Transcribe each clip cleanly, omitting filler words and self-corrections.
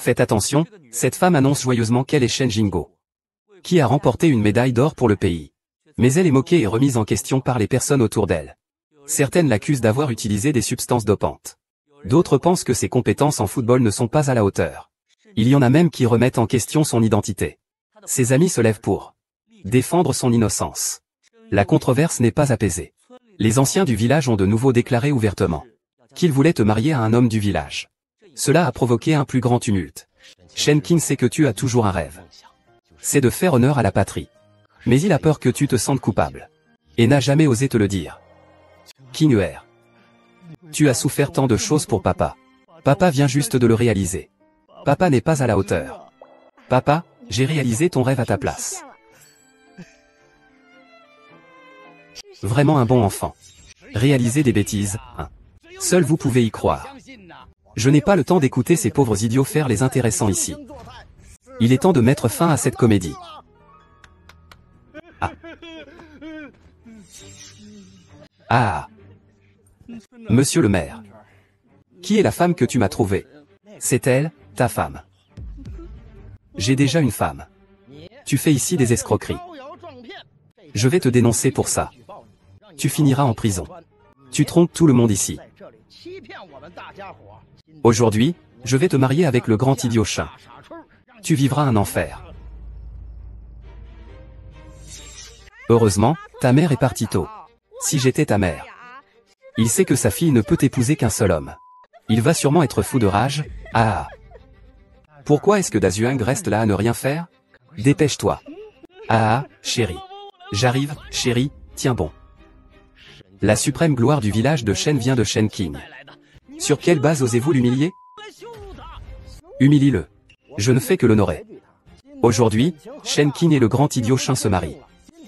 Faites attention, cette femme annonce joyeusement qu'elle est Chen Jingbo, qui a remporté une médaille d'or pour le pays. Mais elle est moquée et remise en question par les personnes autour d'elle. Certaines l'accusent d'avoir utilisé des substances dopantes. D'autres pensent que ses compétences en football ne sont pas à la hauteur. Il y en a même qui remettent en question son identité. Ses amis se lèvent pour défendre son innocence. La controverse n'est pas apaisée. Les anciens du village ont de nouveau déclaré ouvertement qu'ils voulaient te marier à un homme du village. Cela a provoqué un plus grand tumulte. Shen Qing sait que tu as toujours un rêve. C'est de faire honneur à la patrie. Mais il a peur que tu te sentes coupable. Et n'a jamais osé te le dire. Qing, tu as souffert tant de choses pour papa. Papa vient juste de le réaliser. Papa n'est pas à la hauteur. Papa, j'ai réalisé ton rêve à ta place. Vraiment un bon enfant. Réaliser des bêtises, hein. Seul vous pouvez y croire. Je n'ai pas le temps d'écouter ces pauvres idiots faire les intéressants ici. Il est temps de mettre fin à cette comédie. Ah. Ah. Monsieur le maire. Qui est la femme que tu m'as trouvée? C'est elle, ta femme. J'ai déjà une femme. Tu fais ici des escroqueries. Je vais te dénoncer pour ça. Tu finiras en prison. Tu trompes tout le monde ici. Aujourd'hui, je vais te marier avec le grand idiot Shen. Tu vivras un enfer. Heureusement, ta mère est partie tôt. Si j'étais ta mère. Il sait que sa fille ne peut épouser qu'un seul homme. Il va sûrement être fou de rage. Ah. Pourquoi est-ce que Dazuang reste là à ne rien faire? Dépêche-toi. Ah, chérie. J'arrive, chérie, tiens bon. La suprême gloire du village de Shen vient de Shen Qing. Sur quelle base osez-vous l'humilier? Humilie-le. Je ne fais que l'honorer. Aujourd'hui, Shen Qing et le grand idiot Shen se marient.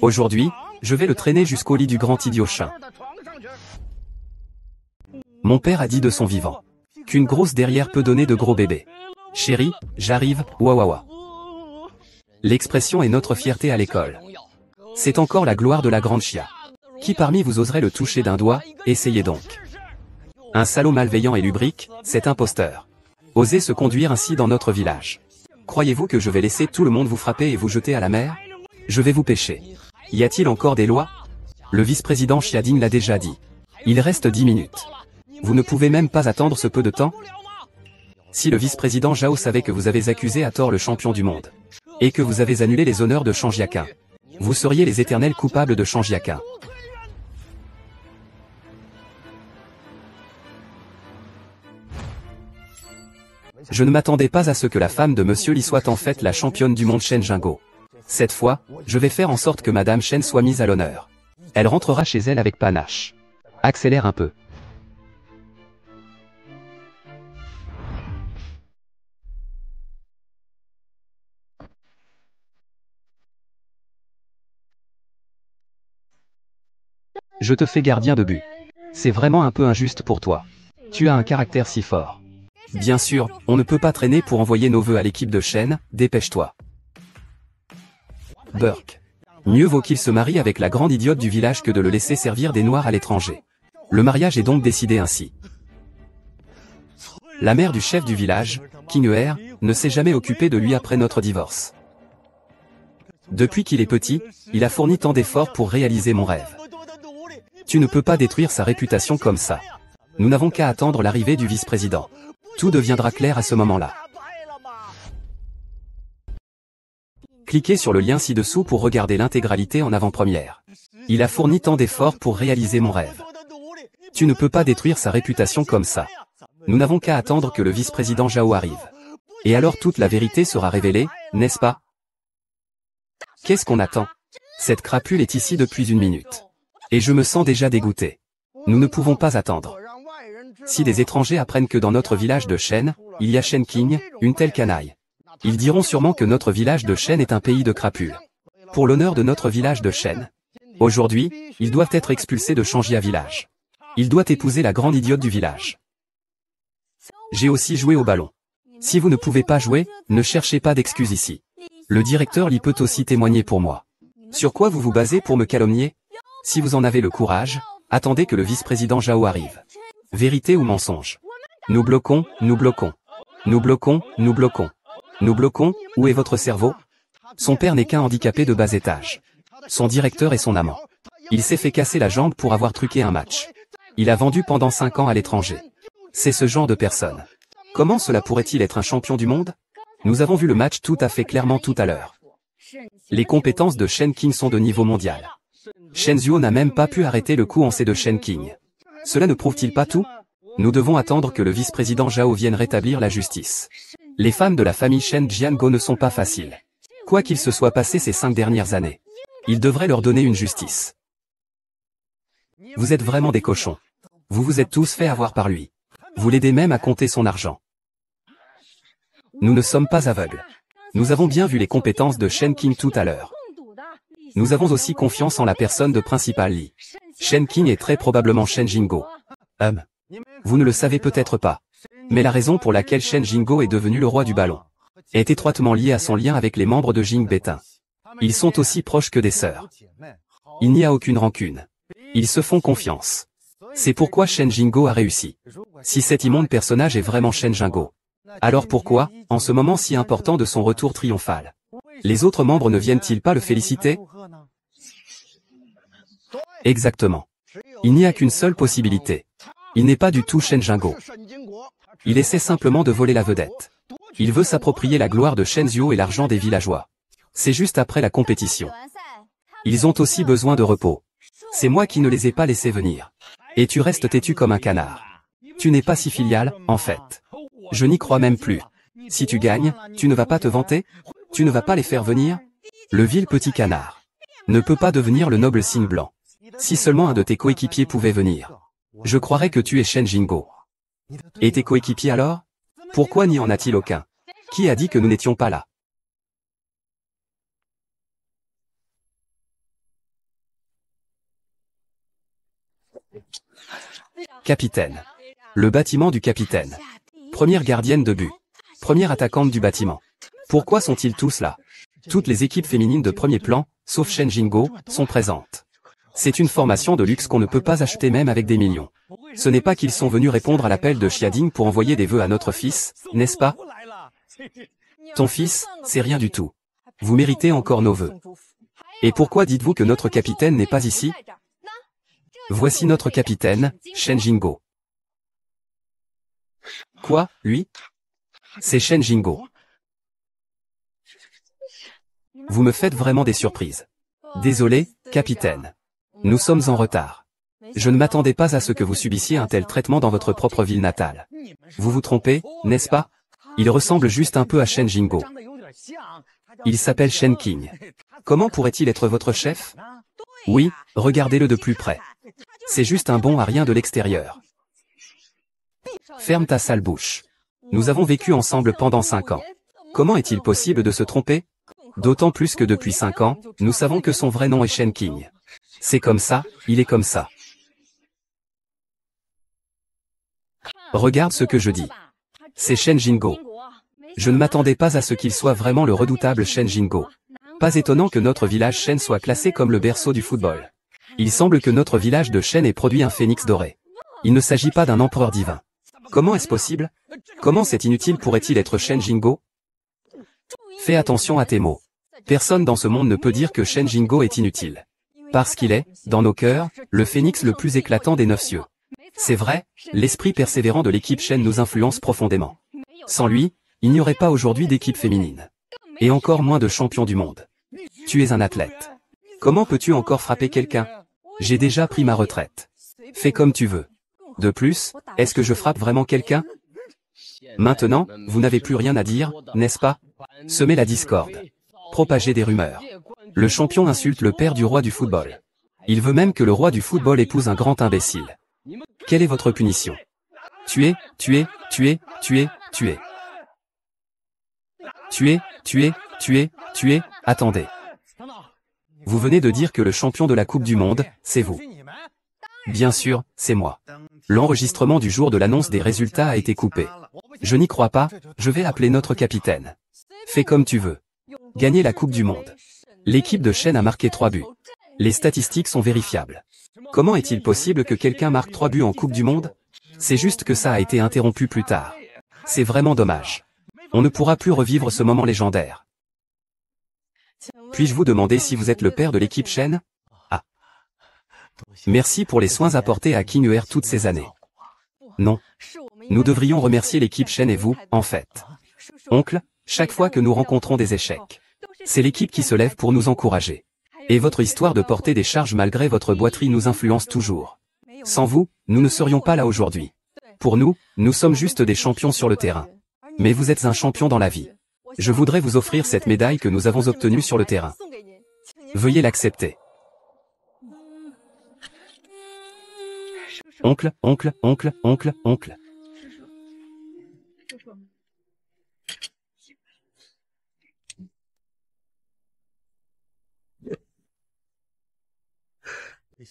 Aujourd'hui, je vais le traîner jusqu'au lit du grand idiot Shen. Mon père a dit de son vivant qu'une grosse derrière peut donner de gros bébés. Chérie, j'arrive, waouh. L'expression est notre fierté à l'école. C'est encore la gloire de la grande chia. Qui parmi vous oserait le toucher d'un doigt? Essayez donc. Un salaud malveillant et lubrique, cet imposteur. Osez se conduire ainsi dans notre village. Croyez-vous que je vais laisser tout le monde vous frapper et vous jeter à la mer? Je vais vous pêcher. Y a-t-il encore des lois? Le vice-président Xiading l'a déjà dit. Il reste 10 minutes. Vous ne pouvez même pas attendre ce peu de temps? Si le vice-président Zhao savait que vous avez accusé à tort le champion du monde, et que vous avez annulé les honneurs de Shangjiaquin, vous seriez les éternels coupables de Shangjiaquin. Je ne m'attendais pas à ce que la femme de Monsieur Li soit en fait la championne du monde Shen Jingbo. Cette fois, je vais faire en sorte que Madame Shen soit mise à l'honneur. Elle rentrera chez elle avec panache. Accélère un peu. Je te fais gardien de but. C'est vraiment un peu injuste pour toi. Tu as un caractère si fort. Bien sûr, on ne peut pas traîner pour envoyer nos vœux à l'équipe de Shen, dépêche-toi. Burke. Mieux vaut qu'il se marie avec la grande idiote du village que de le laisser servir des noirs à l'étranger. Le mariage est donc décidé ainsi. La mère du chef du village, Qing, ne s'est jamais occupée de lui après notre divorce. Depuis qu'il est petit, il a fourni tant d'efforts pour réaliser mon rêve. Tu ne peux pas détruire sa réputation comme ça. Nous n'avons qu'à attendre l'arrivée du vice-président. Tout deviendra clair à ce moment-là. Cliquez sur le lien ci-dessous pour regarder l'intégralité en avant-première. Il a fourni tant d'efforts pour réaliser mon rêve. Tu ne peux pas détruire sa réputation comme ça. Nous n'avons qu'à attendre que le vice-président Zhao arrive. Et alors toute la vérité sera révélée, n'est-ce pas? Qu'est-ce qu'on attend? Cette crapule est ici depuis 1 minute. Et je me sens déjà dégoûté. Nous ne pouvons pas attendre. Si des étrangers apprennent que dans notre village de Shen, il y a Shen Qing, une telle canaille, ils diront sûrement que notre village de Shen est un pays de crapules. Pour l'honneur de notre village de Shen, aujourd'hui, ils doivent être expulsés de Shangjia village. Il doit épouser la grande idiote du village. J'ai aussi joué au ballon. Si vous ne pouvez pas jouer, ne cherchez pas d'excuses ici. Le directeur Li peut aussi témoigner pour moi. Sur quoi vous vous basez pour me calomnier? Si vous en avez le courage, attendez que le vice-président Zhao arrive. Vérité ou mensonge? Nous bloquons, nous bloquons. Nous bloquons, nous bloquons. Nous bloquons, où est votre cerveau? Son père n'est qu'un handicapé de bas étage. Son directeur est son amant. Il s'est fait casser la jambe pour avoir truqué un match. Il a vendu pendant 5 ans à l'étranger. C'est ce genre de personne. Comment cela pourrait-il être un champion du monde? Nous avons vu le match tout à fait clairement tout à l'heure. Les compétences de Shen King sont de niveau mondial. Shen Zhuo n'a même pas pu arrêter le coup en C de Shen King. Cela ne prouve-t-il pas tout? Nous devons attendre que le vice-président Zhao vienne rétablir la justice. Les femmes de la famille Shen Jianguo ne sont pas faciles. Quoi qu'il se soit passé ces 5 dernières années, il devrait leur donner une justice. Vous êtes vraiment des cochons. Vous vous êtes tous fait avoir par lui. Vous l'aidez même à compter son argent. Nous ne sommes pas aveugles. Nous avons bien vu les compétences de Shen King tout à l'heure. Nous avons aussi confiance en la personne de Principal Li. Shen King est très probablement Shen Jingguo. Vous ne le savez peut-être pas. Mais la raison pour laquelle Shen Jingguo est devenu le roi du ballon est étroitement liée à son lien avec les membres de Jing Betin. Ils sont aussi proches que des sœurs. Il n'y a aucune rancune. Ils se font confiance. C'est pourquoi Shen Jingguo a réussi. Si cet immonde personnage est vraiment Shen Jingguo, alors pourquoi, en ce moment si important de son retour triomphal, les autres membres ne viennent-ils pas le féliciter? Exactement. Il n'y a qu'une seule possibilité. Il n'est pas du tout Shen Jingguo. Il essaie simplement de voler la vedette. Il veut s'approprier la gloire de Shen Zhuo et l'argent des villageois. C'est juste après la compétition. Ils ont aussi besoin de repos. C'est moi qui ne les ai pas laissés venir. Et tu restes têtu comme un canard. Tu n'es pas si filial, en fait. Je n'y crois même plus. Si tu gagnes, tu ne vas pas te vanter? Tu ne vas pas les faire venir? Le vil petit canard ne peut pas devenir le noble cygne blanc. Si seulement un de tes coéquipiers pouvait venir, je croirais que tu es Shen Jingguo. Et tes coéquipiers alors? Pourquoi n'y en a-t-il aucun? Qui a dit que nous n'étions pas là? Capitaine. Le bâtiment du capitaine. Première gardienne de but. Première attaquante du bâtiment. Pourquoi sont-ils tous là? Toutes les équipes féminines de premier plan, sauf Shen Jingguo, sont présentes. C'est une formation de luxe qu'on ne peut pas acheter même avec des millions. Ce n'est pas qu'ils sont venus répondre à l'appel de Xiading pour envoyer des vœux à notre fils, n'est-ce pas? Ton fils, c'est rien du tout. Vous méritez encore nos vœux. Et pourquoi dites-vous que notre capitaine n'est pas ici? Voici notre capitaine, Shen Jingguo. Quoi, lui? C'est Shen Jingguo. Vous me faites vraiment des surprises. Désolé, capitaine. Nous sommes en retard. Je ne m'attendais pas à ce que vous subissiez un tel traitement dans votre propre ville natale. Vous vous trompez, n'est-ce pas? Il ressemble juste un peu à Shen Jingguo. Il s'appelle Shen King. Comment pourrait-il être votre chef? Oui, regardez-le de plus près. C'est juste un bon à rien de l'extérieur. Ferme ta sale bouche. Nous avons vécu ensemble pendant 5 ans. Comment est-il possible de se tromper? D'autant plus que depuis 5 ans, nous savons que son vrai nom est Shen King. C'est comme ça, il est comme ça. Regarde ce que je dis. C'est Shen Jingguo. Je ne m'attendais pas à ce qu'il soit vraiment le redoutable Shen Jingguo. Pas étonnant que notre village Shen soit classé comme le berceau du football. Il semble que notre village de Shen ait produit un phénix doré. Il ne s'agit pas d'un empereur divin. Comment est-ce possible? Comment cet inutile pourrait-il être Shen Jingguo? Fais attention à tes mots. Personne dans ce monde ne peut dire que Shen Jingguo est inutile. Parce qu'il est, dans nos cœurs, le phénix le plus éclatant des 9 cieux. C'est vrai, l'esprit persévérant de l'équipe Shen nous influence profondément. Sans lui, il n'y aurait pas aujourd'hui d'équipe féminine. Et encore moins de champion du monde. Tu es un athlète. Comment peux-tu encore frapper quelqu'un? J'ai déjà pris ma retraite. Fais comme tu veux. De plus, est-ce que je frappe vraiment quelqu'un? Maintenant, vous n'avez plus rien à dire, n'est-ce pas? Semez la discorde. Propagez des rumeurs. Le champion insulte le père du roi du football. Il veut même que le roi du football épouse un grand imbécile. Quelle est votre punition? Tuer, tuer, tuer, tuer, tuer. Tuer, tuer, tuer, tuer, attendez. Vous venez de dire que le champion de la Coupe du Monde, c'est vous. Bien sûr, c'est moi. L'enregistrement du jour de l'annonce des résultats a été coupé. Je n'y crois pas, je vais appeler notre capitaine. Fais comme tu veux. Gagnez la Coupe du Monde. L'équipe de Shen a marqué 3 buts. Les statistiques sont vérifiables. Comment est-il possible que quelqu'un marque 3 buts en Coupe du Monde? C'est juste que ça a été interrompu plus tard. C'est vraiment dommage. On ne pourra plus revivre ce moment légendaire. Puis-je vous demander si vous êtes le père de l'équipe Shen? Ah. Merci pour les soins apportés à King Er toutes ces années. Non. Nous devrions remercier l'équipe Shen et vous, en fait. Oncle, chaque fois que nous rencontrons des échecs, c'est l'équipe qui se lève pour nous encourager. Et votre histoire de porter des charges malgré votre boiterie nous influence toujours. Sans vous, nous ne serions pas là aujourd'hui. Pour nous, nous sommes juste des champions sur le terrain. Mais vous êtes un champion dans la vie. Je voudrais vous offrir cette médaille que nous avons obtenue sur le terrain. Veuillez l'accepter. Oncle, oncle, oncle, oncle, oncle.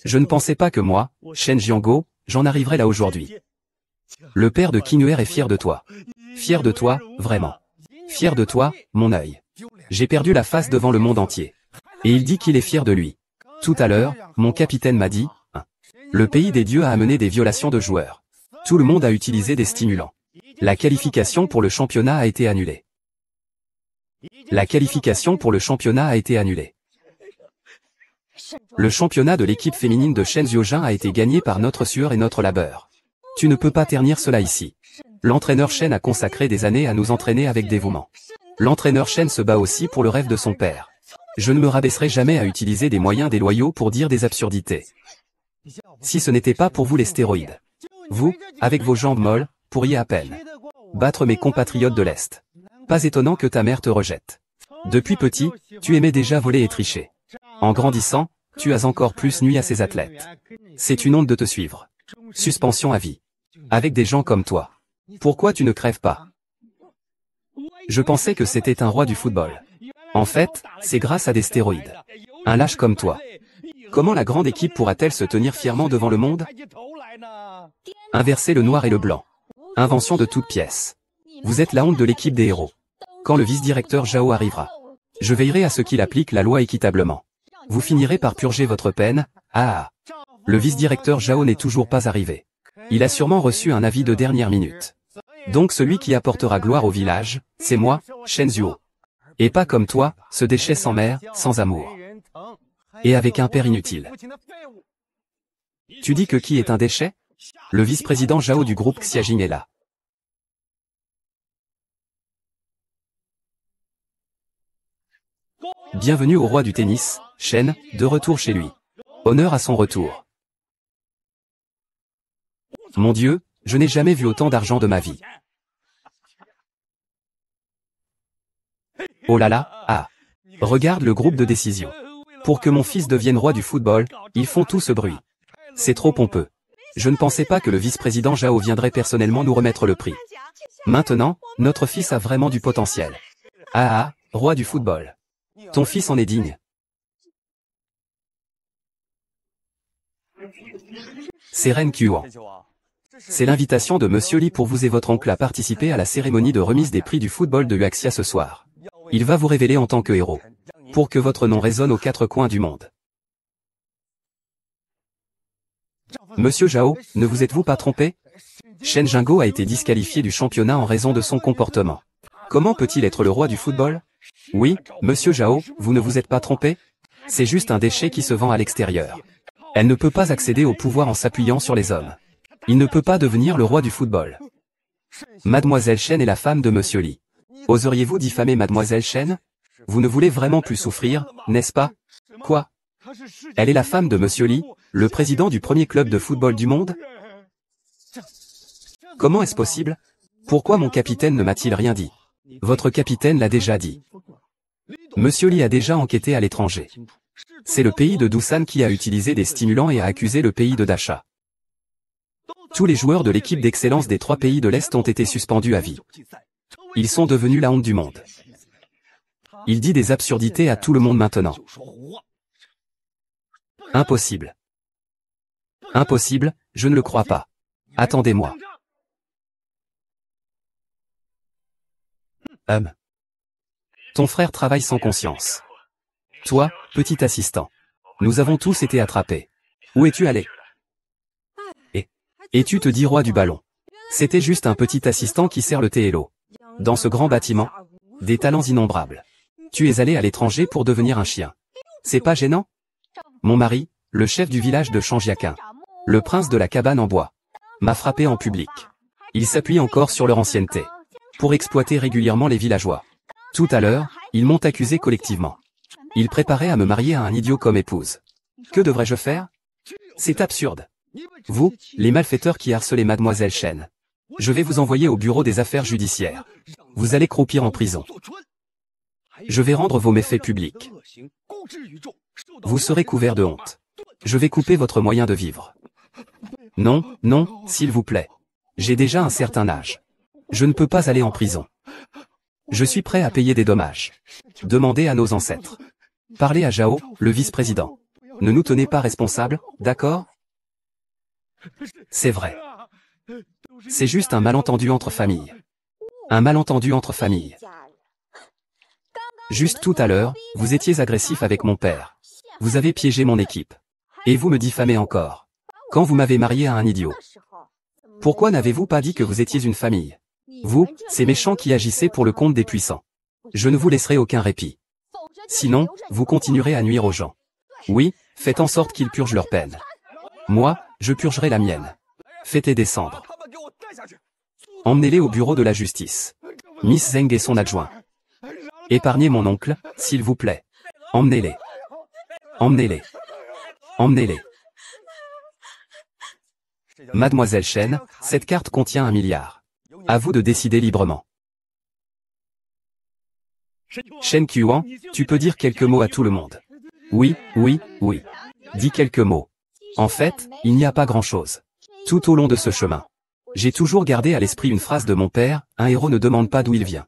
Je ne pensais pas que moi, Shen Jianguo, j'en arriverais là aujourd'hui. Le père de King Er est fier de toi. Fier de toi, vraiment. Fier de toi, mon œil. J'ai perdu la face devant le monde entier. Et il dit qu'il est fier de lui. Tout à l'heure, mon capitaine m'a dit, le pays des dieux a amené des violations de joueurs. Tout le monde a utilisé des stimulants. La qualification pour le championnat a été annulée. La qualification pour le championnat a été annulée. Le championnat de l'équipe féminine de Shen Xiaojun a été gagné par notre sueur et notre labeur. Tu ne peux pas ternir cela ici. L'entraîneur Shen a consacré des années à nous entraîner avec dévouement. L'entraîneur Shen se bat aussi pour le rêve de son père. Je ne me rabaisserai jamais à utiliser des moyens déloyaux pour dire des absurdités. Si ce n'était pas pour vous les stéroïdes. Vous, avec vos jambes molles, pourriez à peine battre mes compatriotes de l'Est. Pas étonnant que ta mère te rejette. Depuis petit, tu aimais déjà voler et tricher. En grandissant, tu as encore plus nui à ces athlètes. C'est une honte de te suivre. Suspension à vie. Avec des gens comme toi. Pourquoi tu ne crèves pas? Je pensais que c'était un roi du football. En fait, c'est grâce à des stéroïdes. Un lâche comme toi. Comment la grande équipe pourra-t-elle se tenir fièrement devant le monde? Inverser le noir et le blanc. Invention de toutes pièces. Vous êtes la honte de l'équipe des héros. Quand le vice-directeur Zhao arrivera, je veillerai à ce qu'il applique la loi équitablement. Vous finirez par purger votre peine. Ah. Le vice-directeur Zhao n'est toujours pas arrivé. Il a sûrement reçu un avis de dernière minute. Donc celui qui apportera gloire au village, c'est moi, Shen Zhuo. Et pas comme toi, ce déchet sans mère, sans amour. Et avec un père inutile. Tu dis que qui est un déchet? Le vice-président Zhao du groupe Xiajing est là. Bienvenue au roi du tennis, Shen, de retour chez lui. Honneur à son retour. Mon Dieu, je n'ai jamais vu autant d'argent de ma vie. Oh là là, ah. Regarde le groupe de décision. Pour que mon fils devienne roi du football, ils font tout ce bruit. C'est trop pompeux. Je ne pensais pas que le vice-président Zhao viendrait personnellement nous remettre le prix. Maintenant, notre fils a vraiment du potentiel. Ah ah, roi du football. Ton fils en est digne. C'est Ren Qiuan. C'est l'invitation de Monsieur Li pour vous et votre oncle à participer à la cérémonie de remise des prix du football de Huaxia ce soir. Il va vous révéler en tant que héros. Pour que votre nom résonne aux quatre coins du monde. Monsieur Zhao, ne vous êtes-vous pas trompé? Shen Jianguo a été disqualifié du championnat en raison de son comportement. Comment peut-il être le roi du football? Oui, Monsieur Zhao, vous ne vous êtes pas trompé? C'est juste un déchet qui se vend à l'extérieur. Elle ne peut pas accéder au pouvoir en s'appuyant sur les hommes. Il ne peut pas devenir le roi du football. Mademoiselle Shen est la femme de Monsieur Li. Oseriez-vous diffamer Mademoiselle Shen? Vous ne voulez vraiment plus souffrir, n'est-ce pas? Quoi? Elle est la femme de Monsieur Li, le président du premier club de football du monde? Comment est-ce possible? Pourquoi mon capitaine ne m'a-t-il rien dit? Votre capitaine l'a déjà dit. Monsieur Li a déjà enquêté à l'étranger. C'est le pays de Dusan qui a utilisé des stimulants et a accusé le pays de Dacha. Tous les joueurs de l'équipe d'excellence des 3 pays de l'Est ont été suspendus à vie. Ils sont devenus la honte du monde. Il dit des absurdités à tout le monde maintenant. Impossible. Impossible, je ne le crois pas. Attendez-moi. Ton frère travaille sans conscience. Toi, petit assistant. Nous avons tous été attrapés. Où es-tu allé? Et tu te dis roi du ballon. C'était juste un petit assistant qui sert le thé et l'eau. Dans ce grand bâtiment, des talents innombrables. Tu es allé à l'étranger pour devenir un chien. C'est pas gênant? Mon mari, le chef du village de Changiaquin, le prince de la cabane en bois, m'a frappé en public. Il s'appuie encore sur leur ancienneté pour exploiter régulièrement les villageois. Tout à l'heure, ils m'ont accusé collectivement. Ils préparaient à me marier à un idiot comme épouse. Que devrais-je faire? C'est absurde. Vous, les malfaiteurs qui harcelez mademoiselle Chen. Je vais vous envoyer au bureau des affaires judiciaires. Vous allez croupir en prison. Je vais rendre vos méfaits publics. Vous serez couvert de honte. Je vais couper votre moyen de vivre. Non, non, s'il vous plaît. J'ai déjà un certain âge. Je ne peux pas aller en prison. Je suis prêt à payer des dommages. Demandez à nos ancêtres. Parlez à Zhao, le vice-président. Ne nous tenez pas responsables, d'accord? C'est vrai. C'est juste un malentendu entre familles. Un malentendu entre familles. Juste tout à l'heure, vous étiez agressif avec mon père. Vous avez piégé mon équipe. Et vous me diffamez encore. Quand vous m'avez marié à un idiot. Pourquoi n'avez-vous pas dit que vous étiez une famille? Vous, ces méchants qui agissez pour le compte des puissants. Je ne vous laisserai aucun répit. Sinon, vous continuerez à nuire aux gens. Oui, faites en sorte qu'ils purgent leur peine. Moi, je purgerai la mienne. Faites-les descendre. Emmenez-les au bureau de la justice. Miss Zheng et son adjoint. Épargnez mon oncle, s'il vous plaît. Emmenez-les. Emmenez-les. Emmenez-les. Mademoiselle Chen, cette carte contient 1 milliard. À vous de décider librement. Shen Qiuan, tu peux dire quelques mots à tout le monde. Oui, oui, oui. Dis quelques mots. En fait, il n'y a pas grand-chose. Tout au long de ce chemin, j'ai toujours gardé à l'esprit une phrase de mon père, un héros ne demande pas d'où il vient.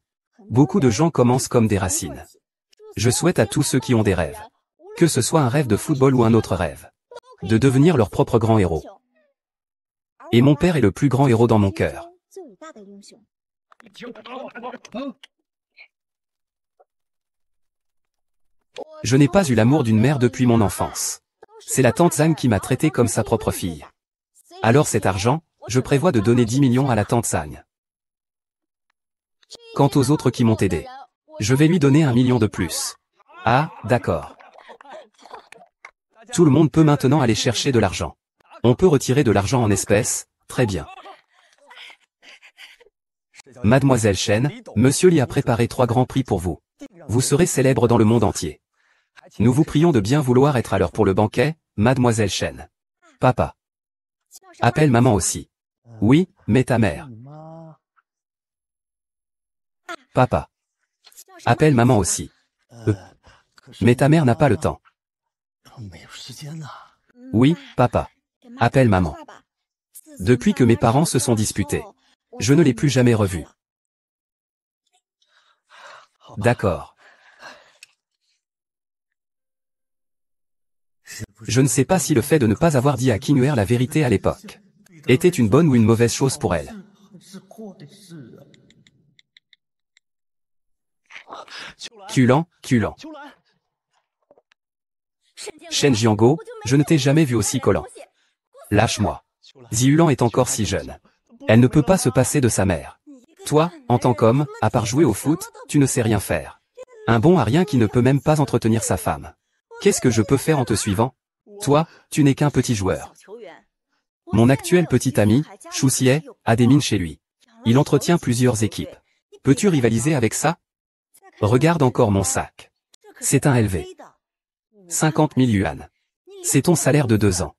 Beaucoup de gens commencent comme des racines. Je souhaite à tous ceux qui ont des rêves, que ce soit un rêve de football ou un autre rêve, de devenir leur propre grand héros. Et mon père est le plus grand héros dans mon cœur. Je n'ai pas eu l'amour d'une mère depuis mon enfance. C'est la tante Zhang qui m'a traité comme sa propre fille. Alors cet argent, je prévois de donner 10 millions à la tante Zhang. Quant aux autres qui m'ont aidé, je vais lui donner 1 million de plus. Ah, d'accord. Tout le monde peut maintenant aller chercher de l'argent. On peut retirer de l'argent en espèces, très bien. Mademoiselle Chen, monsieur Li a préparé 3 grands prix pour vous. Vous serez célèbre dans le monde entier. Nous vous prions de bien vouloir être à l'heure pour le banquet, Mademoiselle Chen. Papa. Appelle maman aussi. Oui, mais ta mère. Papa. Appelle maman aussi. Mais ta mère n'a pas le temps. Oui, papa. Appelle maman. Depuis que mes parents se sont disputés, je ne l'ai plus jamais revu. D'accord. Je ne sais pas si le fait de ne pas avoir dit à Qing'er la vérité à l'époque était une bonne ou une mauvaise chose pour elle. Qulan. Shen Jiango, je ne t'ai jamais vu aussi collant. Lâche-moi. Ziulan est encore si jeune. Elle ne peut pas se passer de sa mère. Toi, en tant qu'homme, à part jouer au foot, tu ne sais rien faire. Un bon à rien qui ne peut même pas entretenir sa femme. Qu'est-ce que je peux faire en te suivant? Toi, tu n'es qu'un petit joueur. Mon actuel petit ami, Shu Xie, a des mines chez lui. Il entretient plusieurs équipes. Peux-tu rivaliser avec ça? Regarde encore mon sac. C'est un LV. 50 000 yuan. C'est ton salaire de 2 ans.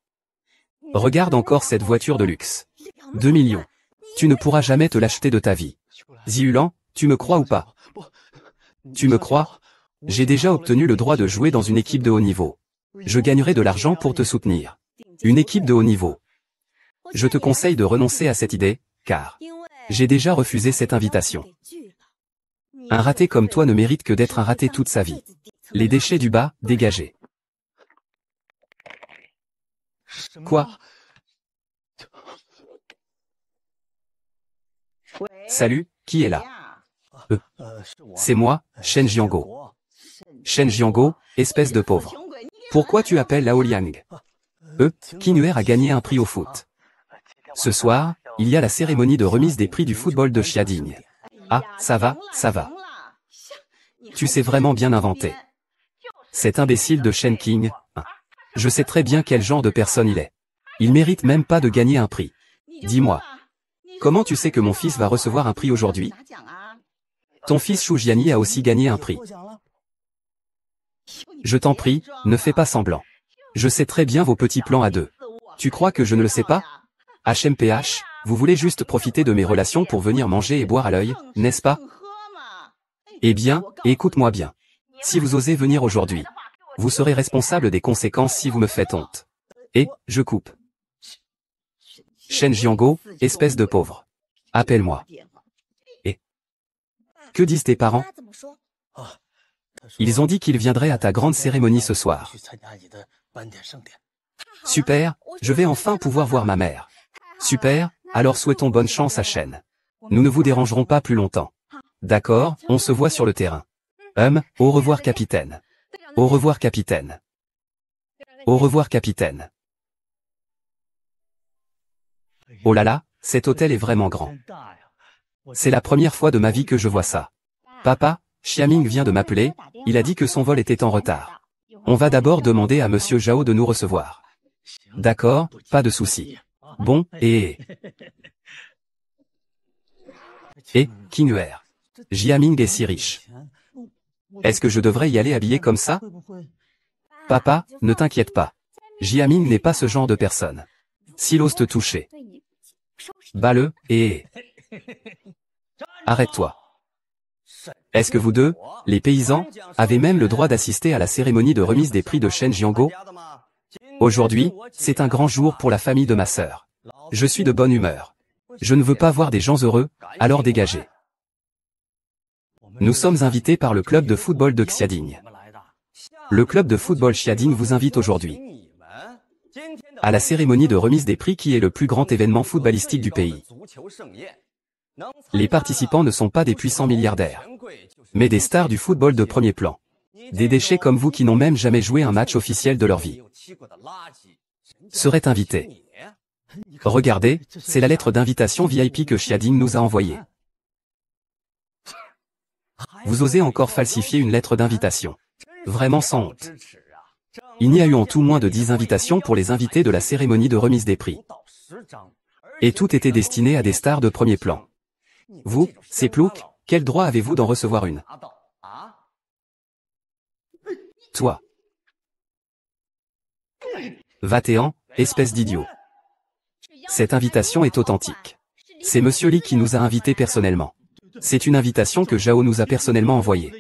Regarde encore cette voiture de luxe. 2 millions. Tu ne pourras jamais te l'acheter de ta vie. Ziulan, tu me crois ou pas? Tu me crois? J'ai déjà obtenu le droit de jouer dans une équipe de haut niveau. Je gagnerai de l'argent pour te soutenir. Une équipe de haut niveau. Je te conseille de renoncer à cette idée, car j'ai déjà refusé cette invitation. Un raté comme toi ne mérite que d'être un raté toute sa vie. Les déchets du bas, dégagés. Quoi? Salut, qui est là? C'est moi, Shen Jiango. Shen Jiango, espèce de pauvre. Pourquoi tu appelles Lao Liang? Qing'er a gagné un prix au foot. Ce soir, il y a la cérémonie de remise des prix du football de Xiading. Ah, ça va, ça va. Tu sais vraiment bien inventer. Cet imbécile de Shen King, hein. Je sais très bien quel genre de personne il est. Il mérite même pas de gagner un prix. Dis-moi, comment tu sais que mon fils va recevoir un prix aujourd'hui? Ton fils Xu Jianyi a aussi gagné un prix. Je t'en prie, ne fais pas semblant. Je sais très bien vos petits plans à deux. Tu crois que je ne le sais pas? HMPH, vous voulez juste profiter de mes relations pour venir manger et boire à l'œil, n'est-ce pas? Eh bien, écoute-moi bien. Si vous osez venir aujourd'hui, vous serez responsable des conséquences si vous me faites honte. Et, je coupe. Shen Jiango, espèce de pauvre. Appelle-moi. Et que disent tes parents? Ils ont dit qu'ils viendraient à ta grande cérémonie ce soir. Super, je vais enfin pouvoir voir ma mère. Super, alors souhaitons bonne chance à Shen. Nous ne vous dérangerons pas plus longtemps. D'accord, on se voit sur le terrain. Au revoir capitaine. Au revoir capitaine. Au revoir capitaine. Oh là là, cet hôtel est vraiment grand. C'est la première fois de ma vie que je vois ça. Papa, Xiaming vient de m'appeler, il a dit que son vol était en retard. On va d'abord demander à Monsieur Zhao de nous recevoir. D'accord, pas de souci. Bon, et Qinghuer. Jiaming est si riche. Est-ce que je devrais y aller habillé comme ça? Papa, ne t'inquiète pas. Jiaming n'est pas ce genre de personne. S'il ose te toucher. Bats-le, et arrête-toi. Est-ce que vous deux, les paysans, avez même le droit d'assister à la cérémonie de remise des prix de Shen Jiango? Aujourd'hui, c'est un grand jour pour la famille de ma sœur. Je suis de bonne humeur. Je ne veux pas voir des gens heureux, alors dégagez. Nous sommes invités par le club de football de Xiading. Le club de football Xiading vous invite aujourd'hui à la cérémonie de remise des prix qui est le plus grand événement footballistique du pays. Les participants ne sont pas des puissants milliardaires, mais des stars du football de premier plan. Des déchets comme vous qui n'ont même jamais joué un match officiel de leur vie seraient invités. Regardez, c'est la lettre d'invitation VIP que Xiading nous a envoyée. Vous osez encore falsifier une lettre d'invitation. Vraiment sans honte. Il n'y a eu en tout moins de 10 invitations pour les invités de la cérémonie de remise des prix. Et tout était destiné à des stars de premier plan. Vous, ces ploucs, quel droit avez-vous d'en recevoir une? Toi. Va-t'en, espèce d'idiot. Cette invitation est authentique. C'est Monsieur Li qui nous a invités personnellement. C'est une invitation que Zhao nous a personnellement envoyée.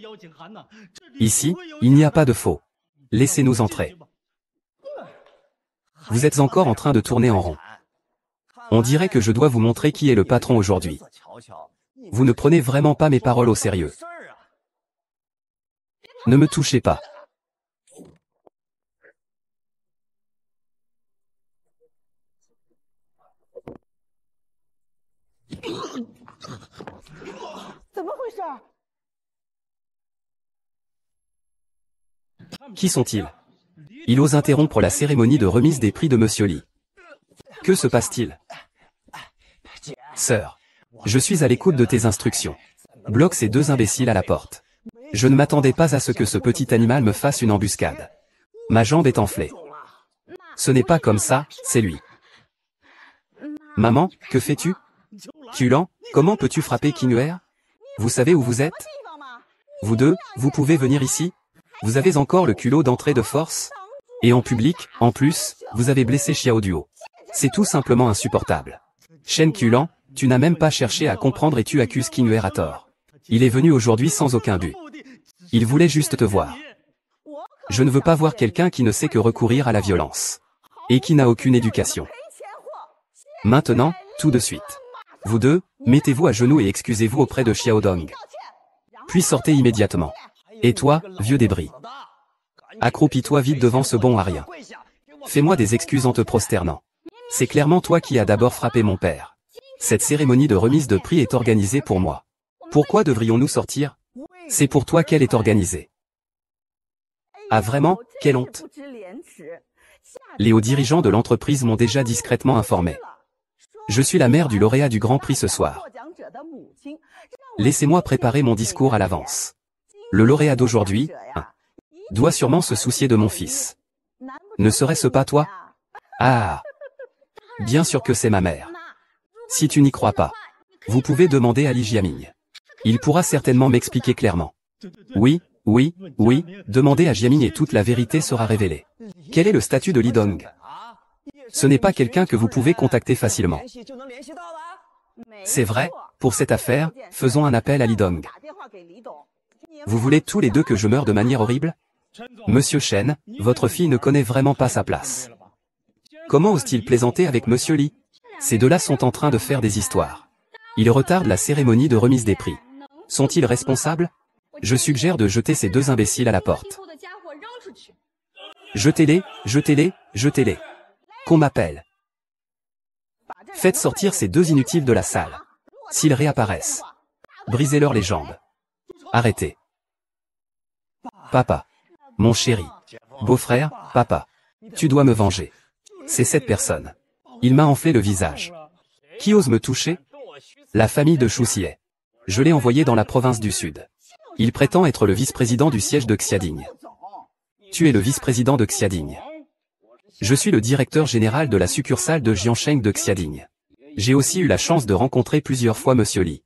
Ici, il n'y a pas de faux. Laissez-nous entrer. Vous êtes encore en train de tourner en rond. On dirait que je dois vous montrer qui est le patron aujourd'hui. Vous ne prenez vraiment pas mes paroles au sérieux. Ne me touchez pas. Qui sont-ils? Il ose interrompre la cérémonie de remise des prix de Monsieur Li. Que se passe-t-il? Sœur, je suis à l'écoute de tes instructions. Bloque ces deux imbéciles à la porte. Je ne m'attendais pas à ce que ce petit animal me fasse une embuscade. Ma jambe est enflée. Ce n'est pas comme ça, c'est lui. Maman, que fais-tu? Kulan, comment peux-tu frapper Qinghuer? Vous savez où vous êtes? Vous deux, vous pouvez venir ici? Vous avez encore le culot d'entrer de force? Et en public, en plus, vous avez blessé Xiao Duo. C'est tout simplement insupportable. Shen Kulan, tu n'as même pas cherché à comprendre et tu accuses Qinghuer à tort. Il est venu aujourd'hui sans aucun but. Il voulait juste te voir. Je ne veux pas voir quelqu'un qui ne sait que recourir à la violence. Et qui n'a aucune éducation. Maintenant, tout de suite. Vous deux, mettez-vous à genoux et excusez-vous auprès de Xiaodong. Puis sortez immédiatement. Et toi, vieux débris. Accroupis-toi vite devant ce bon à rien. Fais-moi des excuses en te prosternant. C'est clairement toi qui as d'abord frappé mon père. Cette cérémonie de remise de prix est organisée pour moi. Pourquoi devrions-nous sortir? C'est pour toi qu'elle est organisée. Ah vraiment, quelle honte. Les hauts dirigeants de l'entreprise m'ont déjà discrètement informé. Je suis la mère du lauréat du Grand Prix ce soir. Laissez-moi préparer mon discours à l'avance. Le lauréat d'aujourd'hui, doit sûrement se soucier de mon fils. Ne serait-ce pas toi? Ah! Bien sûr que c'est ma mère. Si tu n'y crois pas, vous pouvez demander à Li Jiaming. Il pourra certainement m'expliquer clairement. Oui, demandez à Jiaming et toute la vérité sera révélée. Quel est le statut de Li Dong? Ce n'est pas quelqu'un que vous pouvez contacter facilement. C'est vrai, pour cette affaire, faisons un appel à Li Dong. Vous voulez tous les deux que je meure de manière horrible? Monsieur Chen, votre fille ne connaît vraiment pas sa place. Comment ose-t-il plaisanter avec Monsieur Li? Ces deux-là sont en train de faire des histoires. Ils retardent la cérémonie de remise des prix. Sont-ils responsables? Je suggère de jeter ces deux imbéciles à la porte. Jetez-les, jetez-les, jetez-les. Qu'on m'appelle. Faites sortir ces deux inutiles de la salle. S'ils réapparaissent, brisez-leur les jambes. Arrêtez. Papa. Mon chéri. Beau-frère, papa. Tu dois me venger. C'est cette personne. Il m'a enflé le visage. Qui ose me toucher? La famille de Shu Xie. Je l'ai envoyé dans la province du Sud. Il prétend être le vice-président du siège de Xiading. Tu es le vice-président de Xiading. Je suis le directeur général de la succursale de Jiansheng de Xiading. J'ai aussi eu la chance de rencontrer plusieurs fois Monsieur Li.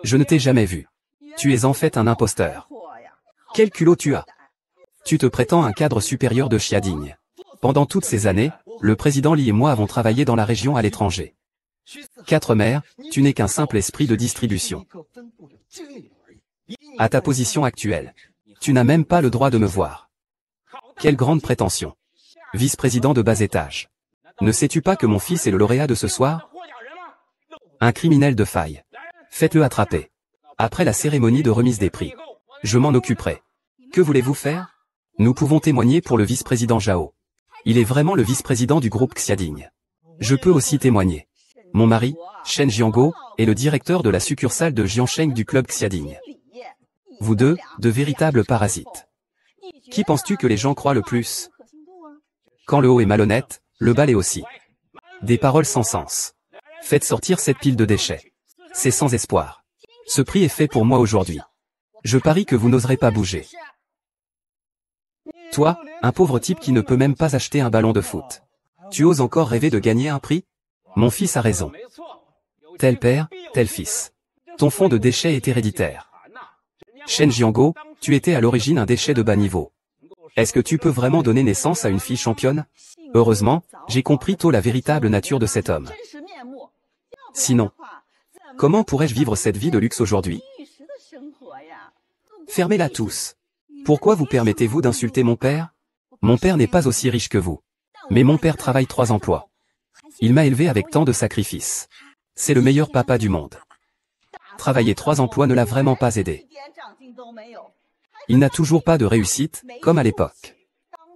Je ne t'ai jamais vu. Tu es en fait un imposteur. Quel culot tu as! Tu te prétends un cadre supérieur de Xiading. Pendant toutes ces années, le président Li et moi avons travaillé dans la région à l'étranger. 4 mères, tu n'es qu'un simple esprit de distribution. À ta position actuelle, tu n'as même pas le droit de me voir. Quelle grande prétention. Vice-président de bas étage. Ne sais-tu pas que mon fils est le lauréat de ce soir? Un criminel de faille. Faites-le attraper. Après la cérémonie de remise des prix, je m'en occuperai. Que voulez-vous faire? Nous pouvons témoigner pour le vice-président Zhao. Il est vraiment le vice-président du groupe Xiading. Je peux aussi témoigner. Mon mari, Shen Jianguo, est le directeur de la succursale de Jiansheng du club Xiading. Vous deux, de véritables parasites. Qui penses-tu que les gens croient le plus? Quand le haut est malhonnête, le bas l'est aussi. Des paroles sans sens. Faites sortir cette pile de déchets. C'est sans espoir. Ce prix est fait pour moi aujourd'hui. Je parie que vous n'oserez pas bouger. Toi, un pauvre type qui ne peut même pas acheter un ballon de foot. Tu oses encore rêver de gagner un prix? Mon fils a raison. Tel père, tel fils. Ton fond de déchets est héréditaire. Shen Jianguo, tu étais à l'origine un déchet de bas niveau. Est-ce que tu peux vraiment donner naissance à une fille championne? Heureusement, j'ai compris tôt la véritable nature de cet homme. Sinon, comment pourrais-je vivre cette vie de luxe aujourd'hui? Fermez-la tous. Pourquoi vous permettez-vous d'insulter mon père? Mon père n'est pas aussi riche que vous. Mais mon père travaille 3 emplois. Il m'a élevé avec tant de sacrifices. C'est le meilleur papa du monde. Travailler 3 emplois ne l'a vraiment pas aidé. Il n'a toujours pas de réussite, comme à l'époque.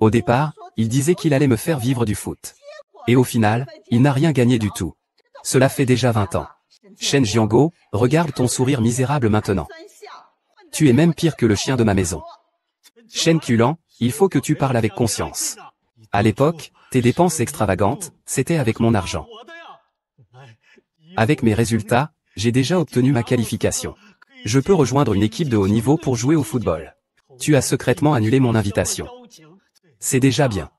Au départ, il disait qu'il allait me faire vivre du foot. Et au final, il n'a rien gagné du tout. Cela fait déjà 20 ans. Shen Jianguo, regarde ton sourire misérable maintenant. Tu es même pire que le chien de ma maison. Shen Kulan, il faut que tu parles avec conscience. À l'époque, tes dépenses extravagantes, c'était avec mon argent. Avec mes résultats, j'ai déjà obtenu ma qualification. Je peux rejoindre une équipe de haut niveau pour jouer au football. Tu as secrètement annulé mon invitation. C'est déjà bien.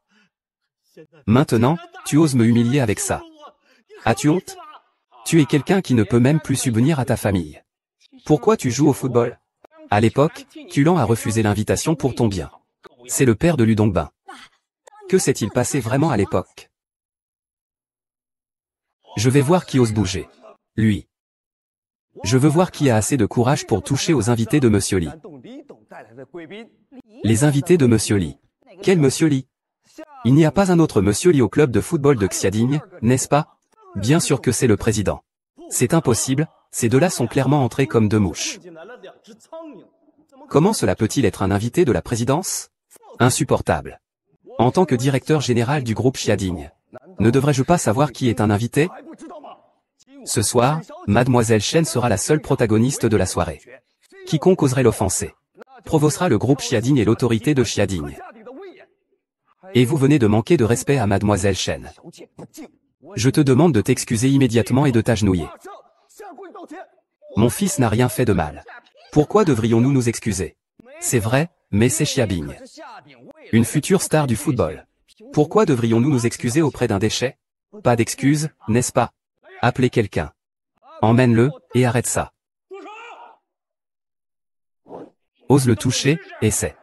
Maintenant, tu oses me humilier avec ça. As-tu honte? Tu es quelqu'un qui ne peut même plus subvenir à ta famille. Pourquoi tu joues au football? À l'époque, Kulan a refusé l'invitation pour ton bien. C'est le père de Lu Dongbin. Que s'est-il passé vraiment à l'époque? Je vais voir qui ose bouger. Lui. Je veux voir qui a assez de courage pour toucher aux invités de Monsieur Li. Les invités de Monsieur Li. Quel Monsieur Li? Il n'y a pas un autre Monsieur Li au club de football de Xiading, n'est-ce pas? Bien sûr que c'est le président. C'est impossible, ces deux-là sont clairement entrés comme 2 mouches. Comment cela peut-il être un invité de la présidence? Insupportable. En tant que directeur général du groupe Xiading, ne devrais-je pas savoir qui est un invité? Ce soir, Mademoiselle Chen sera la seule protagoniste de la soirée. Quiconque oserait l'offenser provoquera le groupe Xiading et l'autorité de Xiading. Et vous venez de manquer de respect à Mademoiselle Chen. Je te demande de t'excuser immédiatement et de t'agenouiller. Mon fils n'a rien fait de mal. Pourquoi devrions-nous nous excuser? C'est vrai, mais c'est Xiabing. Une future star du football. Pourquoi devrions-nous nous excuser auprès d'un déchet? Pas d'excuses, n'est-ce pas? Appelez quelqu'un. Emmène-le, et arrête ça. Ose le toucher, essaie.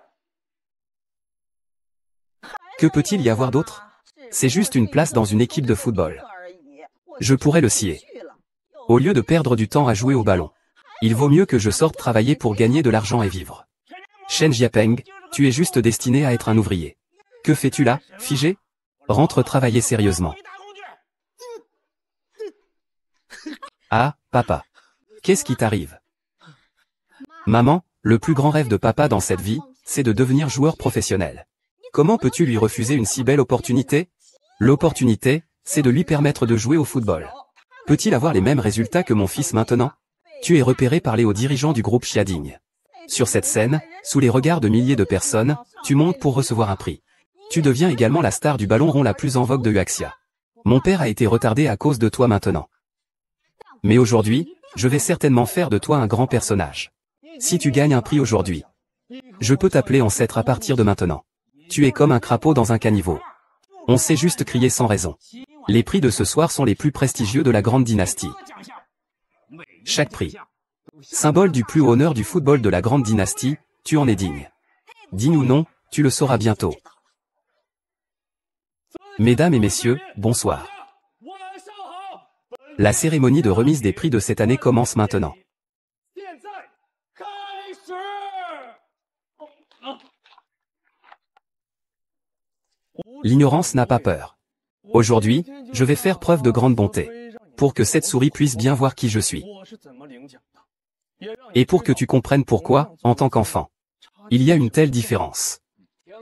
Que peut-il y avoir d'autre? C'est juste une place dans une équipe de football. Je pourrais le scier. Au lieu de perdre du temps à jouer au ballon, il vaut mieux que je sorte travailler pour gagner de l'argent et vivre. Chen Jiapeng, tu es juste destiné à être un ouvrier. Que fais-tu là, figé? Rentre travailler sérieusement. Ah, papa. Qu'est-ce qui t'arrive? Maman, le plus grand rêve de papa dans cette vie, c'est de devenir joueur professionnel. Comment peux-tu lui refuser une si belle opportunité? L'opportunité, c'est de lui permettre de jouer au football. Peut-il avoir les mêmes résultats que mon fils maintenant? Tu es repéré par les hauts dirigeants du groupe Xiading. Sur cette scène, sous les regards de milliers de personnes, tu montes pour recevoir un prix. Tu deviens également la star du ballon rond la plus en vogue de Huaxia. Mon père a été retardé à cause de toi maintenant. Mais aujourd'hui, je vais certainement faire de toi un grand personnage. Si tu gagnes un prix aujourd'hui, je peux t'appeler ancêtre à partir de maintenant. Tu es comme un crapaud dans un caniveau. On sait juste crier sans raison. Les prix de ce soir sont les plus prestigieux de la grande dynastie. Chaque prix. Symbole du plus haut honneur du football de la grande dynastie, tu en es digne. Digne ou non, tu le sauras bientôt. Mesdames et messieurs, bonsoir. La cérémonie de remise des prix de cette année commence maintenant. L'ignorance n'a pas peur. Aujourd'hui, je vais faire preuve de grande bonté, pour que cette souris puisse bien voir qui je suis. Et pour que tu comprennes pourquoi, en tant qu'enfant, il y a une telle différence.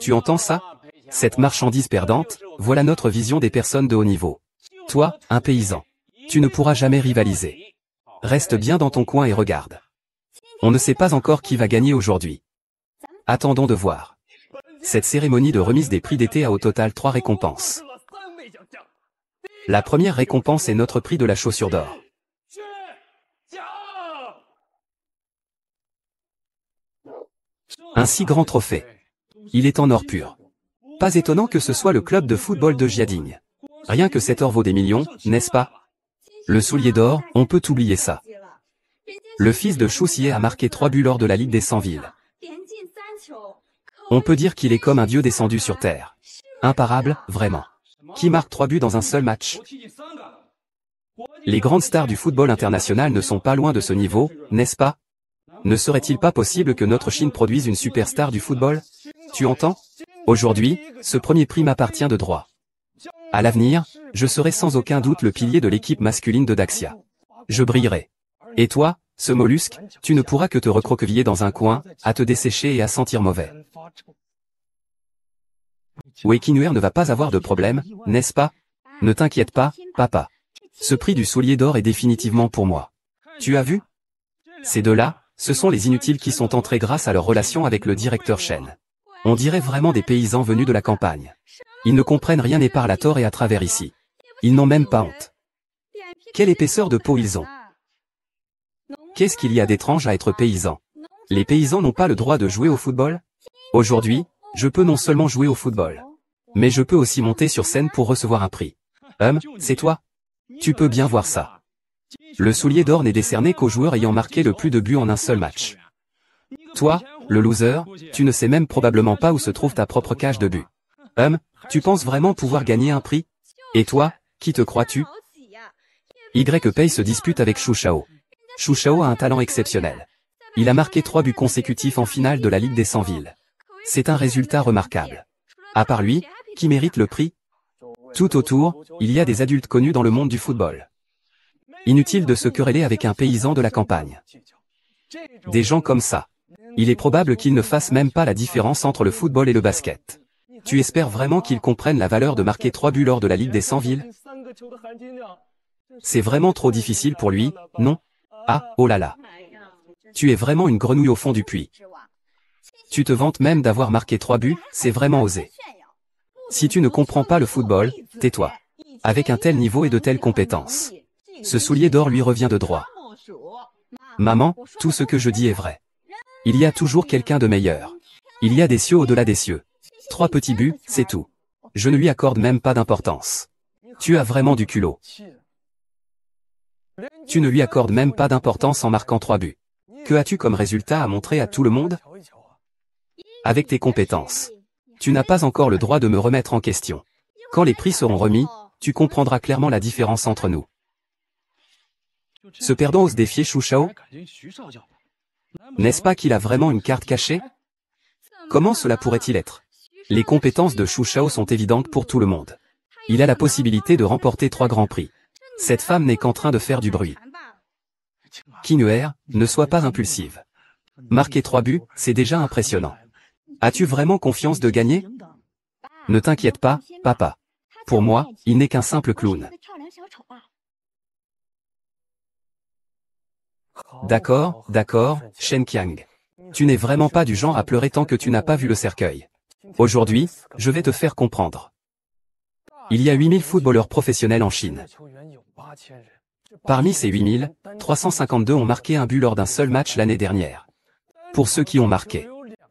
Tu entends ça? Cette marchandise perdante, voilà notre vision des personnes de haut niveau. Toi, un paysan, tu ne pourras jamais rivaliser. Reste bien dans ton coin et regarde. On ne sait pas encore qui va gagner aujourd'hui. Attendons de voir. Cette cérémonie de remise des prix d'été a au total 3 récompenses. La première récompense est notre prix de la chaussure d'or. Un si grand trophée. Il est en or pur. Pas étonnant que ce soit le club de football de Xiading. Rien que cet or vaut des millions, n'est-ce pas? Le soulier d'or, on peut oublier ça. Le fils de Shu Xie a marqué 3 buts lors de la Ligue des 100 villes. On peut dire qu'il est comme un dieu descendu sur terre. Imparable, vraiment. Qui marque 3 buts dans un seul match? Les grandes stars du football international ne sont pas loin de ce niveau, n'est-ce pas? Ne serait-il pas possible que notre Chine produise une superstar du football? Tu entends? Aujourd'hui, ce premier prix m'appartient de droit. À l'avenir, je serai sans aucun doute le pilier de l'équipe masculine de Daxia. Je brillerai. Et toi, ce mollusque, tu ne pourras que te recroqueviller dans un coin, à te dessécher et à sentir mauvais. Wei Qing'er ne va pas avoir de problème, n'est-ce pas? Ne t'inquiète pas, papa. Ce prix du soulier d'or est définitivement pour moi. Tu as vu? Ces deux-là, ce sont les inutiles qui sont entrés grâce à leur relation avec le directeur Shen. On dirait vraiment des paysans venus de la campagne. Ils ne comprennent rien et parlent à tort et à travers ici. Ils n'ont même pas honte. Quelle épaisseur de peau ils ont. Qu'est-ce qu'il y a d'étrange à être paysan? Les paysans n'ont pas le droit de jouer au football? Aujourd'hui, je peux non seulement jouer au football, mais je peux aussi monter sur scène pour recevoir un prix. C'est toi? Tu peux bien voir ça. Le soulier d'or n'est décerné qu'aux joueurs ayant marqué le plus de buts en un seul match. Toi, le loser, tu ne sais même probablement pas où se trouve ta propre cage de but. Tu penses vraiment pouvoir gagner un prix? Et toi, qui te crois-tu? YPay se dispute avec Xu Shao. Xu Shao a un talent exceptionnel. Il a marqué 3 buts consécutifs en finale de la Ligue des 100 villes. C'est un résultat remarquable. À part lui, qui mérite le prix? Tout autour, il y a des adultes connus dans le monde du football. Inutile de se quereller avec un paysan de la campagne. Des gens comme ça. Il est probable qu'ils ne fassent même pas la différence entre le football et le basket. Tu espères vraiment qu'ils comprennent la valeur de marquer 3 buts lors de la Ligue des 100 villes? C'est vraiment trop difficile pour lui, non? Ah, oh là là. Tu es vraiment une grenouille au fond du puits. Tu te vantes même d'avoir marqué 3 buts, c'est vraiment osé. Si tu ne comprends pas le football, tais-toi. Avec un tel niveau et de telles compétences. Ce soulier d'or lui revient de droit. Maman, tout ce que je dis est vrai. Il y a toujours quelqu'un de meilleur. Il y a des cieux au-delà des cieux. 3 petits buts, c'est tout. Je ne lui accorde même pas d'importance. Tu as vraiment du culot. Tu ne lui accordes même pas d'importance en marquant 3 buts. Que as-tu comme résultat à montrer à tout le monde? Avec tes compétences. Tu n'as pas encore le droit de me remettre en question. Quand les prix seront remis, tu comprendras clairement la différence entre nous. Ce perdant ose défier Xu Shao? N'est-ce pas qu'il a vraiment une carte cachée? Comment cela pourrait-il être? Les compétences de Xu Shao sont évidentes pour tout le monde. Il a la possibilité de remporter 3 grands prix. Cette femme n'est qu'en train de faire du bruit. Qing'er, ne sois pas impulsive. Marquer 3 buts, c'est déjà impressionnant. As-tu vraiment confiance de gagner? Ne t'inquiète pas, papa. Pour moi, il n'est qu'un simple clown. D'accord, d'accord, Shen Qiang. Tu n'es vraiment pas du genre à pleurer tant que tu n'as pas vu le cercueil. Aujourd'hui, je vais te faire comprendre. Il y a 8000 footballeurs professionnels en Chine. Parmi ces 8000, 352 ont marqué un but lors d'un seul match l'année dernière. Pour ceux qui ont marqué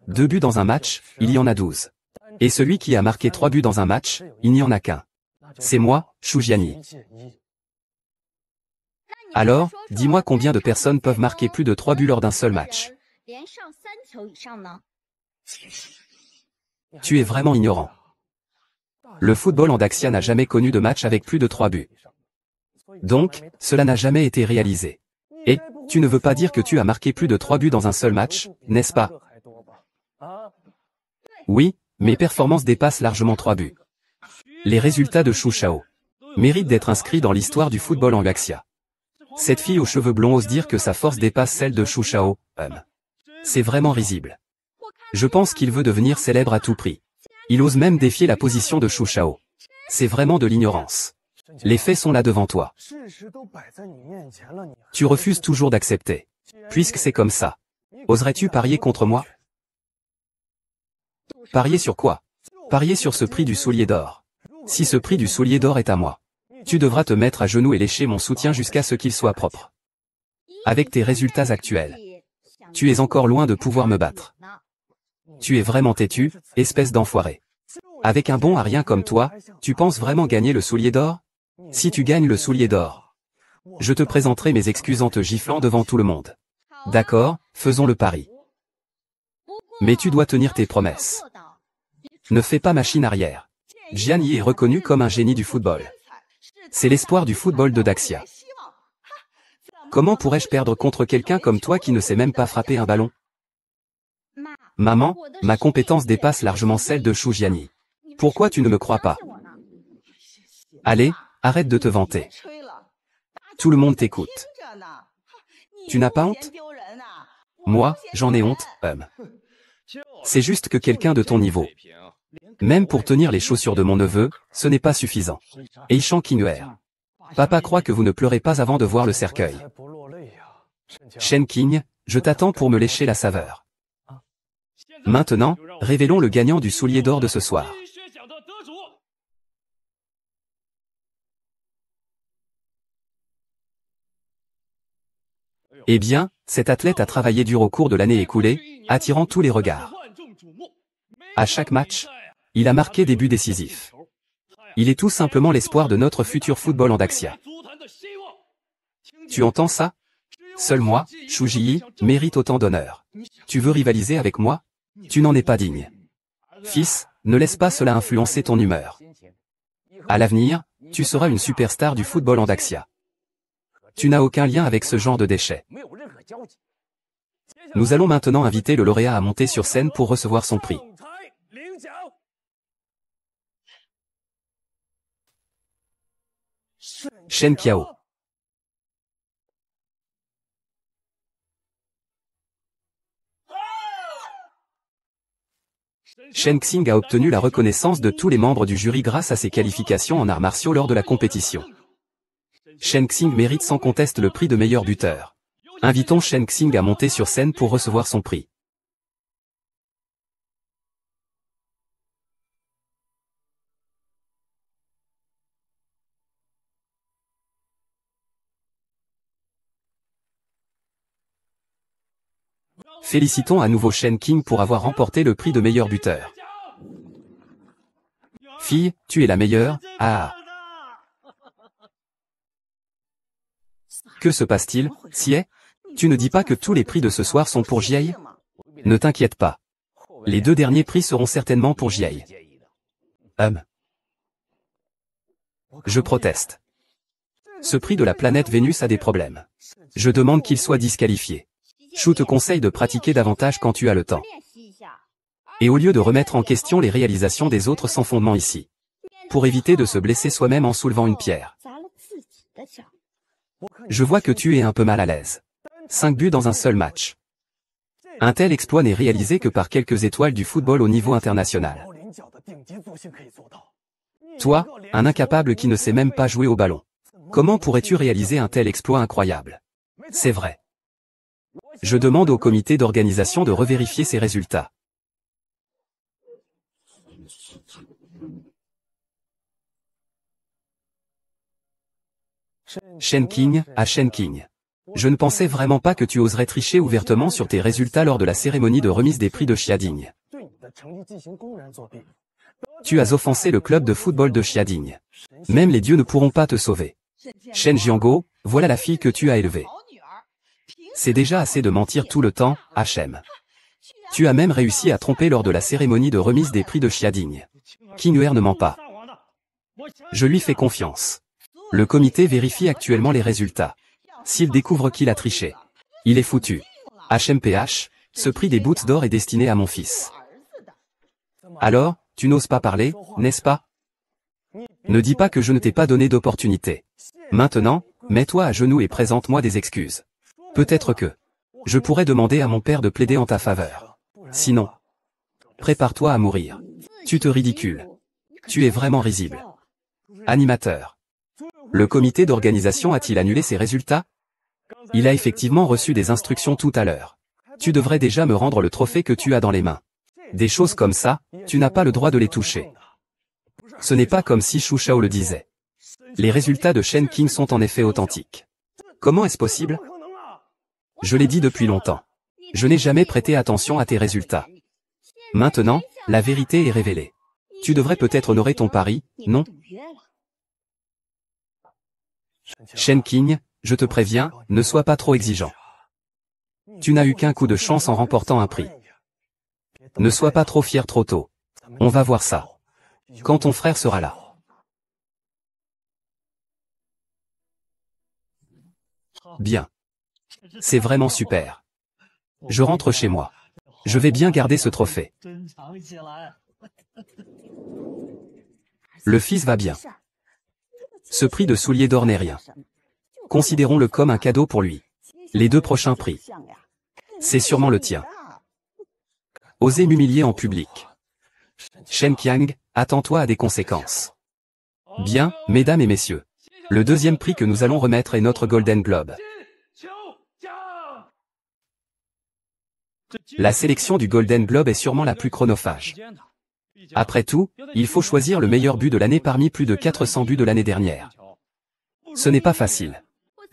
2 buts dans un match, il y en a 12. Et celui qui a marqué 3 buts dans un match, il n'y en a qu'un. C'est moi, Xu Jiani. Alors, dis-moi combien de personnes peuvent marquer plus de 3 buts lors d'un seul match. Tu es vraiment ignorant. Le football en Daxia n'a jamais connu de match avec plus de 3 buts. Donc, cela n'a jamais été réalisé. Et, tu ne veux pas dire que tu as marqué plus de 3 buts dans un seul match, n'est-ce pas? Oui, mes performances dépassent largement 3 buts. Les résultats de Xu Shao méritent d'être inscrits dans l'histoire du football en Daxia. Cette fille aux cheveux blonds ose dire que sa force dépasse celle de Xu Shao. C'est vraiment risible. Je pense qu'il veut devenir célèbre à tout prix. Il ose même défier la position de Xu Shao. C'est vraiment de l'ignorance. Les faits sont là devant toi. Tu refuses toujours d'accepter. Puisque c'est comme ça. Oserais-tu parier contre moi? Parier sur quoi? Parier sur ce prix du soulier d'or. Si ce prix du soulier d'or est à moi, tu devras te mettre à genoux et lécher mon soutien jusqu'à ce qu'il soit propre. Avec tes résultats actuels, tu es encore loin de pouvoir me battre. Tu es vraiment têtu, espèce d'enfoiré. Avec un bon à rien comme toi, tu penses vraiment gagner le soulier d'or? Si tu gagnes le soulier d'or, je te présenterai mes excuses en te giflant devant tout le monde. D'accord, faisons le pari. Mais tu dois tenir tes promesses. Ne fais pas machine arrière. Jiani est reconnu comme un génie du football. C'est l'espoir du football de Daxia. Comment pourrais-je perdre contre quelqu'un comme toi qui ne sait même pas frapper un ballon? Maman, ma compétence dépasse largement celle de Xu Jiani. Pourquoi tu ne me crois pas? Allez, arrête de te vanter. Tout le monde t'écoute. Tu n'as pas honte? Moi, j'en ai honte, C'est juste que quelqu'un de ton niveau. Même pour tenir les chaussures de mon neveu, ce n'est pas suffisant. Eishan Qing'er. Papa croit que vous ne pleurez pas avant de voir le cercueil. Shen Qing, je t'attends pour me lécher la saveur. Maintenant, révélons le gagnant du soulier d'or de ce soir. Eh bien, cet athlète a travaillé dur au cours de l'année écoulée, attirant tous les regards. À chaque match, il a marqué des buts décisifs. Il est tout simplement l'espoir de notre futur football en Daxia. Tu entends ça? Seul moi, Xu Jiyi, mérite autant d'honneur. Tu veux rivaliser avec moi? Tu n'en es pas digne. Fils, ne laisse pas cela influencer ton humeur. À l'avenir, tu seras une superstar du football en Daxia. Tu n'as aucun lien avec ce genre de déchets. Nous allons maintenant inviter le lauréat à monter sur scène pour recevoir son prix. Shen Qiao. Shen Xing a obtenu la reconnaissance de tous les membres du jury grâce à ses qualifications en arts martiaux lors de la compétition. Shen Xing mérite sans conteste le prix de meilleur buteur. Invitons Shen Xing à monter sur scène pour recevoir son prix. Félicitons à nouveau Shen King pour avoir remporté le prix de meilleur buteur. Fille, tu es la meilleure, ah. Que se passe-t-il, Sieh? Tu ne dis pas que tous les prix de ce soir sont pour Jiayi? Ne t'inquiète pas. Les 2 derniers prix seront certainement pour Jiayi. Je proteste. Ce prix de la planète Vénus a des problèmes. Je demande qu'il soit disqualifié. Shu te conseille de pratiquer davantage quand tu as le temps. Et au lieu de remettre en question les réalisations des autres sans fondement ici. Pour éviter de se blesser soi-même en soulevant une pierre. Je vois que tu es un peu mal à l'aise. 5 buts dans un seul match. Un tel exploit n'est réalisé que par quelques étoiles du football au niveau international. Toi, un incapable qui ne sait même pas jouer au ballon. Comment pourrais-tu réaliser un tel exploit incroyable? C'est vrai. Je demande au comité d'organisation de revérifier ces résultats. Shen King, à Shen King. Je ne pensais vraiment pas que tu oserais tricher ouvertement sur tes résultats lors de la cérémonie de remise des prix de Xiading. Tu as offensé le club de football de Xiading. Même les dieux ne pourront pas te sauver. Shen Jianguo, voilà la fille que tu as élevée. C'est déjà assez de mentir tout le temps, Hachem. Tu as même réussi à tromper lors de la cérémonie de remise des prix de Xiading. King Huer ne ment pas. Je lui fais confiance. Le comité vérifie actuellement les résultats. S'il découvre qu'il a triché, il est foutu. HMPH, ce prix des boots d'or est destiné à mon fils. Alors, tu n'oses pas parler, n'est-ce pas? Ne dis pas que je ne t'ai pas donné d'opportunité. Maintenant, mets-toi à genoux et présente-moi des excuses. Peut-être que je pourrais demander à mon père de plaider en ta faveur. Sinon, prépare-toi à mourir. Tu te ridicules. Tu es vraiment risible. Animateur. Le comité d'organisation a-t-il annulé ses résultats? Il a effectivement reçu des instructions tout à l'heure. Tu devrais déjà me rendre le trophée que tu as dans les mains. Des choses comme ça, tu n'as pas le droit de les toucher. Ce n'est pas comme si Shu Shao le disait. Les résultats de Shen King sont en effet authentiques. Comment est-ce possible? Je l'ai dit depuis longtemps. Je n'ai jamais prêté attention à tes résultats. Maintenant, la vérité est révélée. Tu devrais peut-être honorer ton pari, non? Shen King, je te préviens, ne sois pas trop exigeant. Tu n'as eu qu'un coup de chance en remportant un prix. Ne sois pas trop fier trop tôt. On va voir ça. Quand ton frère sera là. Bien. C'est vraiment super. Je rentre chez moi. Je vais bien garder ce trophée. Le fils va bien. Ce prix de soulier d'or n'est rien. Considérons-le comme un cadeau pour lui. Les 2 prochains prix. C'est sûrement le tien. Oser m'humilier en public. Shen Qiang, attends-toi à des conséquences. Bien, mesdames et messieurs. Le 2e prix que nous allons remettre est notre Golden Globe. La sélection du Golden Globe est sûrement la plus chronophage. Après tout, il faut choisir le meilleur but de l'année parmi plus de 400 buts de l'année dernière. Ce n'est pas facile.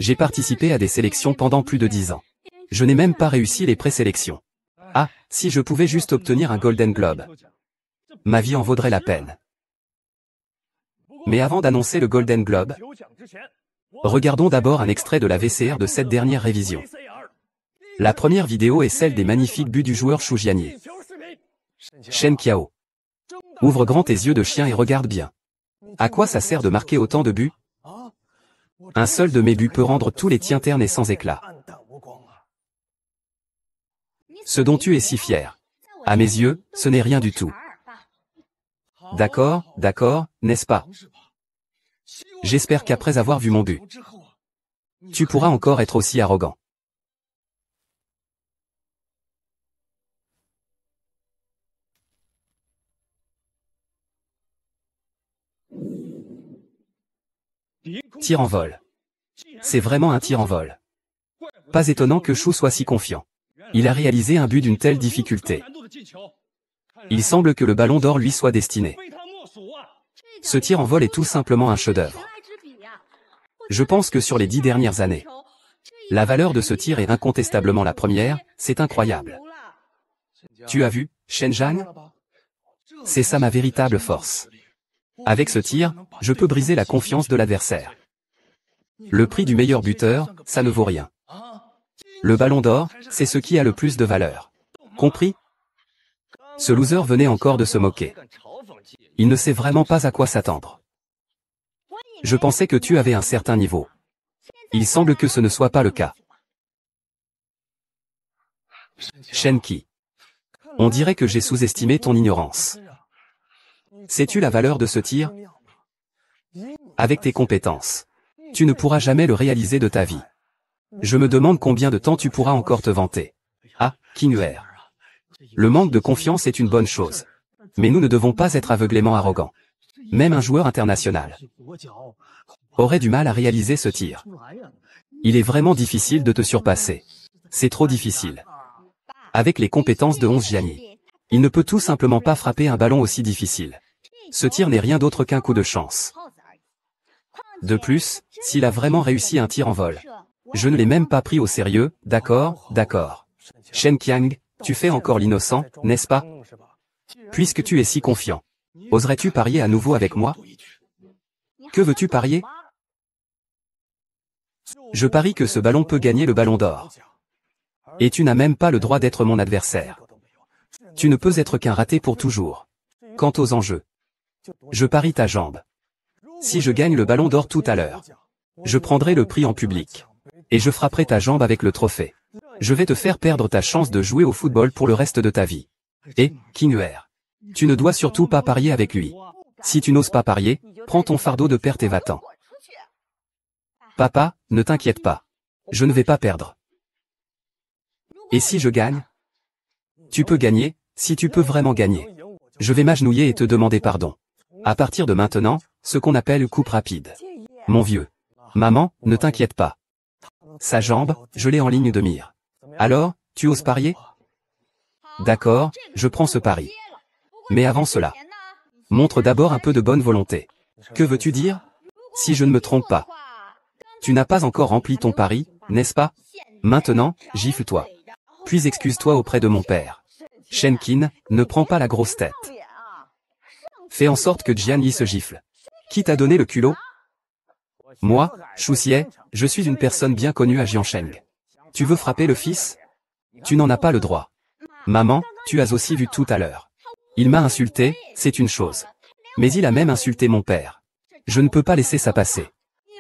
J'ai participé à des sélections pendant plus de 10 ans. Je n'ai même pas réussi les présélections. Ah, si je pouvais juste obtenir un Golden Globe. Ma vie en vaudrait la peine. Mais avant d'annoncer le Golden Globe, regardons d'abord un extrait de la VCR de cette dernière révision. La première vidéo est celle des magnifiques buts du joueur Xu Jianye. Shen Qiao. Ouvre grand tes yeux de chien et regarde bien. À quoi ça sert de marquer autant de buts? Un seul de mes buts peut rendre tous les tiens ternes et sans éclat. Ce dont tu es si fier. À mes yeux, ce n'est rien du tout. D'accord, n'est-ce pas? J'espère qu'après avoir vu mon but, tu pourras encore être aussi arrogant. Tir en vol. C'est vraiment un tir en vol. Pas étonnant que Shu soit si confiant. Il a réalisé un but d'une telle difficulté. Il semble que le ballon d'or lui soit destiné. Ce tir en vol est tout simplement un chef-d'œuvre. Je pense que sur les 10 dernières années, La valeur de ce tir est incontestablement la première, c'est incroyable. Tu as vu, Shen Zhang? C'est ça ma véritable force. Avec ce tir, je peux briser la confiance de l'adversaire. Le prix du meilleur buteur, ça ne vaut rien. Le ballon d'or, c'est ce qui a le plus de valeur. Compris? Ce loser venait encore de se moquer. Il ne sait vraiment pas à quoi s'attendre. Je pensais que tu avais un certain niveau. Il semble que ce ne soit pas le cas. Shen Qi. On dirait que j'ai sous-estimé ton ignorance. Sais-tu la valeur de ce tir? Avec tes compétences, tu ne pourras jamais le réaliser de ta vie. Je me demande combien de temps tu pourras encore te vanter. Ah, King Huer. Le manque de confiance est une bonne chose. Mais nous ne devons pas être aveuglément arrogants. Même un joueur international aurait du mal à réaliser ce tir. Il est vraiment difficile de te surpasser. C'est trop difficile. Avec les compétences de 11 Jiani, il ne peut tout simplement pas frapper un ballon aussi difficile. Ce tir n'est rien d'autre qu'un coup de chance. De plus, s'il a vraiment réussi un tir en vol, je ne l'ai même pas pris au sérieux, d'accord, d'accord. Shen Qiang, tu fais encore l'innocent, n'est-ce pas? Puisque tu es si confiant, oserais-tu parier à nouveau avec moi? Que veux-tu parier? Je parie que ce ballon peut gagner le ballon d'or. Et tu n'as même pas le droit d'être mon adversaire. Tu ne peux être qu'un raté pour toujours. Quant aux enjeux, je parie ta jambe. Si je gagne le ballon d'or tout à l'heure, je prendrai le prix en public. Et je frapperai ta jambe avec le trophée. Je vais te faire perdre ta chance de jouer au football pour le reste de ta vie. Et, King Huer, tu ne dois surtout pas parier avec lui. Si tu n'oses pas parier, prends ton fardeau de perte et va-t'en. Papa, ne t'inquiète pas. Je ne vais pas perdre. Et si je gagne? Tu peux gagner, si tu peux vraiment gagner. Je vais m'agenouiller et te demander pardon. À partir de maintenant, ce qu'on appelle coupe rapide. Mon vieux. Maman, ne t'inquiète pas. Sa jambe, je l'ai en ligne de mire. Alors, tu oses parier? D'accord, je prends ce pari. Mais avant cela, montre d'abord un peu de bonne volonté. Que veux-tu dire? Si je ne me trompe pas. Tu n'as pas encore rempli ton pari, n'est-ce pas? Maintenant, gifle-toi. Puis excuse-toi auprès de mon père. Shen Qin, ne prends pas la grosse tête. Fais en sorte que Jian Yi se gifle. Qui t'a donné le culot? Moi, Shu Xie, je suis une personne bien connue à Jiansheng. Tu veux frapper le fils? Tu n'en as pas le droit. Maman, tu as aussi vu tout à l'heure. Il m'a insulté, c'est une chose. Mais il a même insulté mon père. Je ne peux pas laisser ça passer.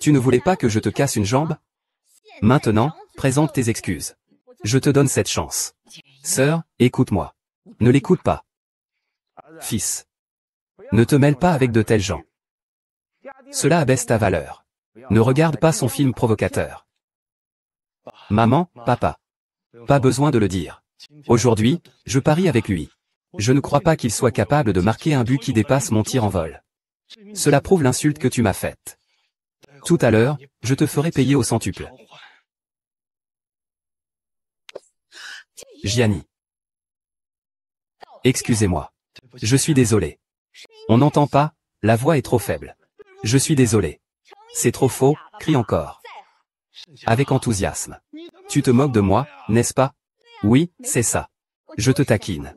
Tu ne voulais pas que je te casse une jambe? Maintenant, présente tes excuses. Je te donne cette chance. Sœur, écoute-moi. Ne l'écoute pas. Fils. Ne te mêle pas avec de tels gens. Cela abaisse ta valeur. Ne regarde pas son film provocateur. Maman, papa. Pas besoin de le dire. Aujourd'hui, je parie avec lui. Je ne crois pas qu'il soit capable de marquer un but qui dépasse mon tir en vol. Cela prouve l'insulte que tu m'as faite. Tout à l'heure, je te ferai payer au centuple. Jiani. Excusez-moi. Je suis désolé. On n'entend pas, la voix est trop faible. Je suis désolé. C'est trop faux, crie encore. Avec enthousiasme. Tu te moques de moi, n'est-ce pas? Oui, c'est ça. Je te taquine.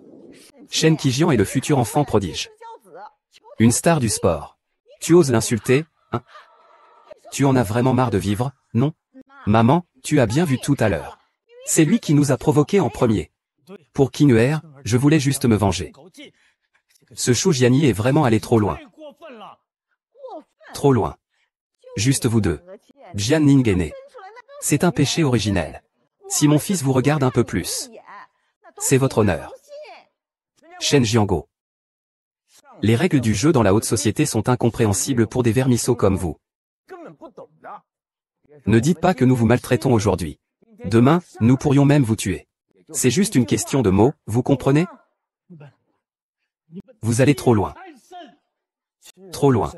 Shen Qijian est le futur enfant prodige. Une star du sport. Tu oses l'insulter, hein? Tu en as vraiment marre de vivre, non? Maman, tu as bien vu tout à l'heure. C'est lui qui nous a provoqués en premier. Pour King Huer, je voulais juste me venger. Ce Shu Jiani est vraiment allé trop loin. Trop loin. Juste vous deux. Jian Ning est né. C'est un péché originel. Si mon fils vous regarde un peu plus, c'est votre honneur. Shen Jiango. Les règles du jeu dans la haute société sont incompréhensibles pour des vermisseaux comme vous. Ne dites pas que nous vous maltraitons aujourd'hui. Demain, nous pourrions même vous tuer. C'est juste une question de mots, vous comprenez? Vous allez trop loin. Trop loin.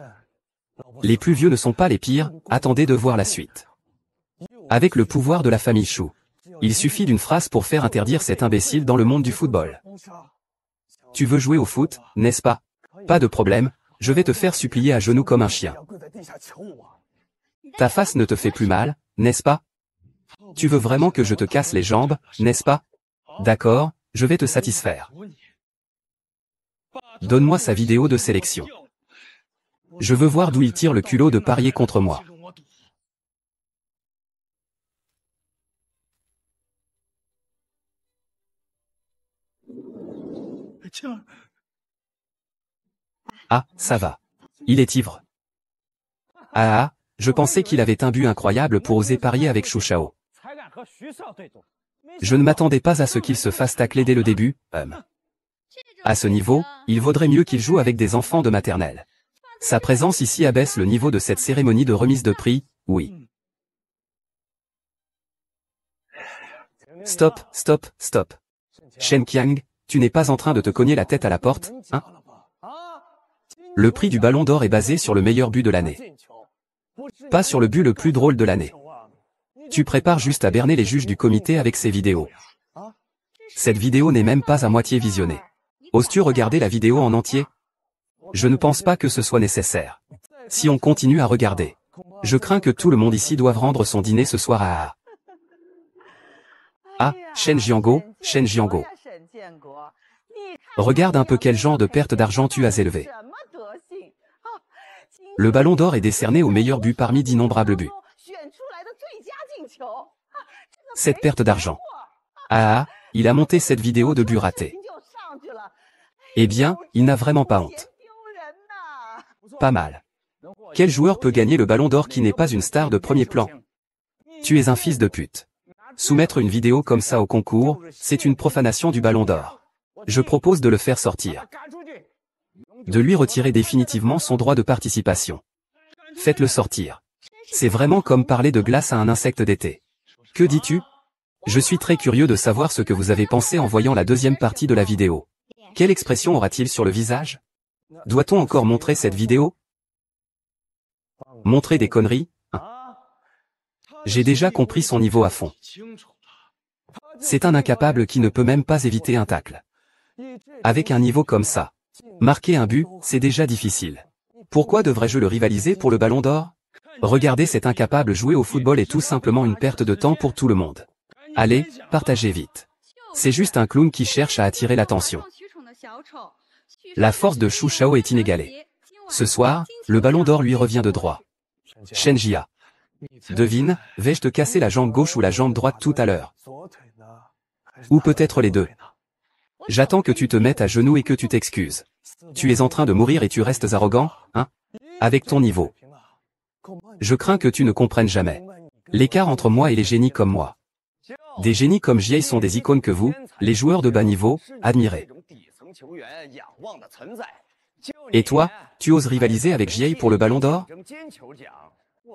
Les plus vieux ne sont pas les pires, attendez de voir la suite. Avec le pouvoir de la famille Shu, il suffit d'une phrase pour faire interdire cet imbécile dans le monde du football. Tu veux jouer au foot, n'est-ce pas? Pas de problème, je vais te faire supplier à genoux comme un chien. Ta face ne te fait plus mal, n'est-ce pas? Tu veux vraiment que je te casse les jambes, n'est-ce pas? D'accord, je vais te satisfaire. Donne-moi sa vidéo de sélection. Je veux voir d'où il tire le culot de parier contre moi. Ah, ça va. Il est ivre. Ah, je pensais qu'il avait un but incroyable pour oser parier avec Xu Shao. Je ne m'attendais pas à ce qu'il se fasse tacler dès le début, À ce niveau, il vaudrait mieux qu'il joue avec des enfants de maternelle. Sa présence ici abaisse le niveau de cette cérémonie de remise de prix, oui. Stop, stop, stop. Shen Qiang, tu n'es pas en train de te cogner la tête à la porte, hein? Le prix du Ballon d'Or est basé sur le meilleur but de l'année. Pas sur le but le plus drôle de l'année. Tu prépares juste à berner les juges du comité avec ces vidéos. Cette vidéo n'est même pas à moitié visionnée. Oses-tu regarder la vidéo en entier? Je ne pense pas que ce soit nécessaire. Si on continue à regarder, je crains que tout le monde ici doive rendre son dîner ce soir à... Ah, Shen Jianguo, Shen Jianguo. Regarde un peu quel genre de perte d'argent tu as élevé. Le Ballon d'Or est décerné au meilleur but parmi d'innombrables buts. Cette perte d'argent. Ah, il a monté cette vidéo de but raté. Eh bien, il n'a vraiment pas honte. Pas mal. Quel joueur peut gagner le Ballon d'Or qui n'est pas une star de premier plan? Tu es un fils de pute. Soumettre une vidéo comme ça au concours, c'est une profanation du Ballon d'Or. Je propose de le faire sortir. De lui retirer définitivement son droit de participation. Faites-le sortir. C'est vraiment comme parler de glace à un insecte d'été. Que dis-tu? Je suis très curieux de savoir ce que vous avez pensé en voyant la deuxième partie de la vidéo. Quelle expression aura-t-il sur le visage? Doit-on encore montrer cette vidéo? Montrer des conneries, hein? J'ai déjà compris son niveau à fond. C'est un incapable qui ne peut même pas éviter un tacle. Avec un niveau comme ça, marquer un but, c'est déjà difficile. Pourquoi devrais-je le rivaliser pour le Ballon d'Or? Regarder cet incapable jouer au football est tout simplement une perte de temps pour tout le monde. Allez, partagez vite. C'est juste un clown qui cherche à attirer l'attention. La force de Xu Shao est inégalée. Ce soir, le Ballon d'Or lui revient de droit. Shen Jia. Devine, vais-je te casser la jambe gauche ou la jambe droite tout à l'heure? Ou peut-être les deux. J'attends que tu te mettes à genoux et que tu t'excuses. Tu es en train de mourir et tu restes arrogant, hein? Avec ton niveau. Je crains que tu ne comprennes jamais. L'écart entre moi et les génies comme moi. Des génies comme Jie sont des icônes que vous, les joueurs de bas niveau, admirez. Et toi, tu oses rivaliser avec Jie pour le Ballon d'Or?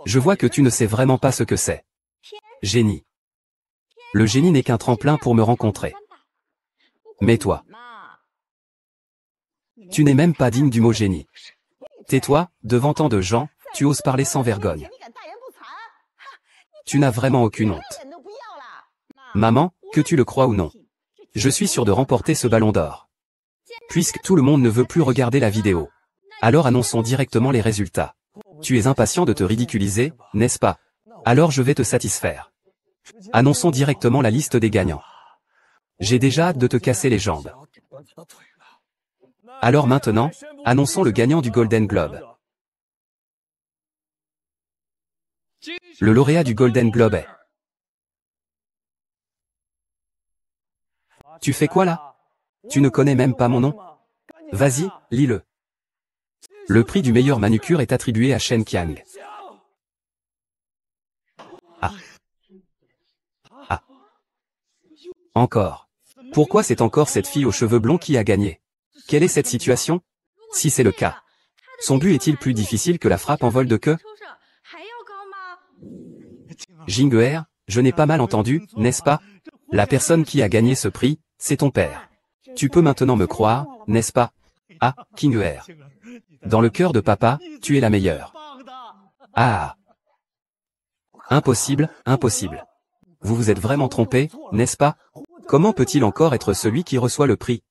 Je vois que tu ne sais vraiment pas ce que c'est. Génie. Le génie n'est qu'un tremplin pour me rencontrer. Mais toi, tu n'es même pas digne du mot génie. Tais-toi, devant tant de gens, tu oses parler sans vergogne. Tu n'as vraiment aucune honte. Maman, que tu le crois ou non, je suis sûr de remporter ce Ballon d'Or. Puisque tout le monde ne veut plus regarder la vidéo, alors annonçons directement les résultats. Tu es impatient de te ridiculiser, n'est-ce pas? Alors je vais te satisfaire. Annonçons directement la liste des gagnants. J'ai déjà hâte de te casser les jambes. Alors maintenant, annonçons le gagnant du Golden Globe. Le lauréat du Golden Globe est... Tu fais quoi là? Tu ne connais même pas mon nom? Vas-y, lis-le. Le prix du meilleur manucure est attribué à Shen Qiang. Ah. Ah. Encore. Pourquoi c'est encore cette fille aux cheveux blonds qui a gagné? Quelle est cette situation? Si c'est le cas, son but est-il plus difficile que la frappe en vol de queue? Jing'er, je n'ai pas mal entendu, n'est-ce pas? La personne qui a gagné ce prix, c'est ton père. Tu peux maintenant me croire, n'est-ce pas? Ah, Qing'er. Dans le cœur de papa, tu es la meilleure. Ah. Impossible, impossible. Vous vous êtes vraiment trompé, n'est-ce pas? Comment peut-il encore être celui qui reçoit le prix?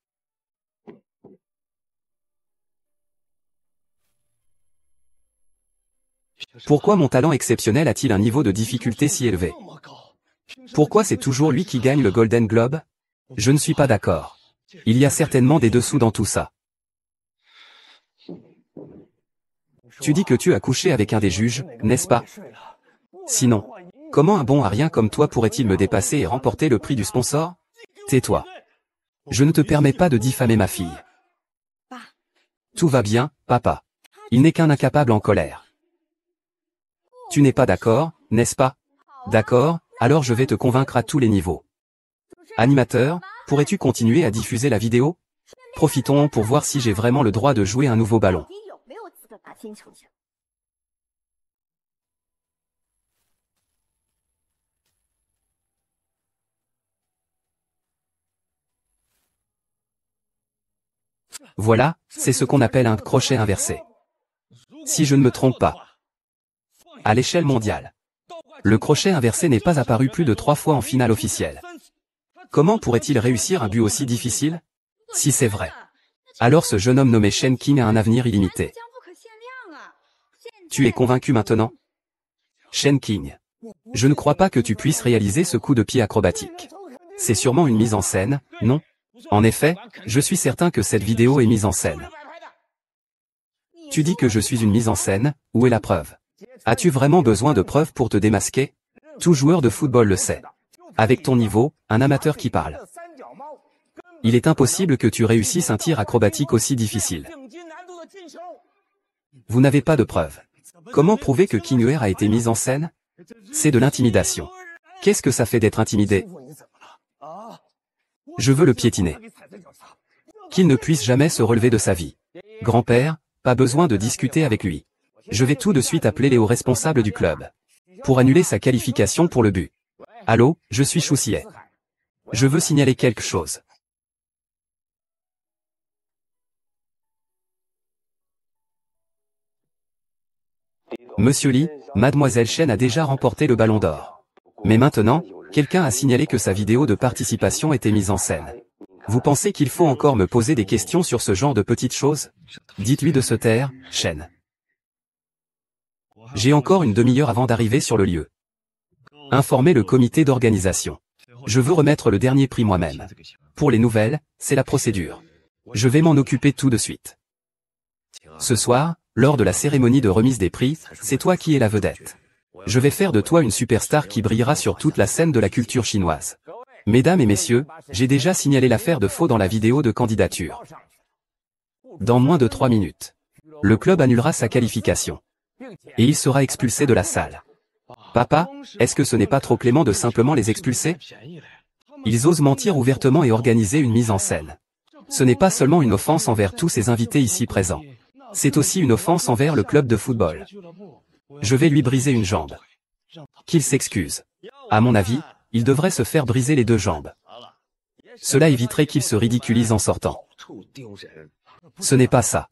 Pourquoi mon talent exceptionnel a-t-il un niveau de difficulté si élevé? Pourquoi c'est toujours lui qui gagne le Golden Globe? Je ne suis pas d'accord. Il y a certainement des dessous dans tout ça. Tu dis que tu as couché avec un des juges, n'est-ce pas? Sinon, comment un bon à rien comme toi pourrait-il me dépasser et remporter le prix du sponsor? Tais-toi. Je ne te permets pas de diffamer ma fille. Tout va bien, papa. Il n'est qu'un incapable en colère. Tu n'es pas d'accord, n'est-ce pas? D'accord, alors je vais te convaincre à tous les niveaux. Animateur, pourrais-tu continuer à diffuser la vidéo? Profitons pour voir si j'ai vraiment le droit de jouer un nouveau ballon. Voilà, c'est ce qu'on appelle un crochet inversé. Si je ne me trompe pas. À l'échelle mondiale. Le crochet inversé n'est pas apparu plus de 3 fois en finale officielle. Comment pourrait-il réussir un but aussi difficile? Si c'est vrai. Alors ce jeune homme nommé Shen King a un avenir illimité. Tu es convaincu maintenant? Shen King. Je ne crois pas que tu puisses réaliser ce coup de pied acrobatique. C'est sûrement une mise en scène, non? En effet, je suis certain que cette vidéo est mise en scène. Tu dis que je suis une mise en scène, où est la preuve? As-tu vraiment besoin de preuves pour te démasquer? Tout joueur de football le sait. Avec ton niveau, un amateur qui parle. Il est impossible que tu réussisses un tir acrobatique aussi difficile. Vous n'avez pas de preuves. Comment prouver que King Huer a été mise en scène? C'est de l'intimidation. Qu'est-ce que ça fait d'être intimidé? Je veux le piétiner. Qu'il ne puisse jamais se relever de sa vie. Grand-père, pas besoin de discuter avec lui. Je vais tout de suite appeler Léo responsable du club. Pour annuler sa qualification pour le but. Allô, je suis Choussier. Je veux signaler quelque chose. Monsieur Lee, Mademoiselle Chen a déjà remporté le Ballon d'Or. Mais maintenant, quelqu'un a signalé que sa vidéo de participation était mise en scène. Vous pensez qu'il faut encore me poser des questions sur ce genre de petites choses? Dites-lui de se taire, Chen. J'ai encore une demi-heure avant d'arriver sur le lieu. Informez le comité d'organisation. Je veux remettre le dernier prix moi-même. Pour les nouvelles, c'est la procédure. Je vais m'en occuper tout de suite. Ce soir, lors de la cérémonie de remise des prix, c'est toi qui es la vedette. Je vais faire de toi une superstar qui brillera sur toute la scène de la culture chinoise. Mesdames et messieurs, j'ai déjà signalé l'affaire de faux dans la vidéo de candidature. Dans moins de 3 minutes, le club annulera sa qualification. Et il sera expulsé de la salle. Papa, est-ce que ce n'est pas trop clément de simplement les expulser? Ils osent mentir ouvertement et organiser une mise en scène. Ce n'est pas seulement une offense envers tous ces invités ici présents. C'est aussi une offense envers le club de football. Je vais lui briser une jambe. Qu'il s'excuse. À mon avis, il devrait se faire briser les 2 jambes. Cela éviterait qu'il se ridiculise en sortant. Ce n'est pas ça.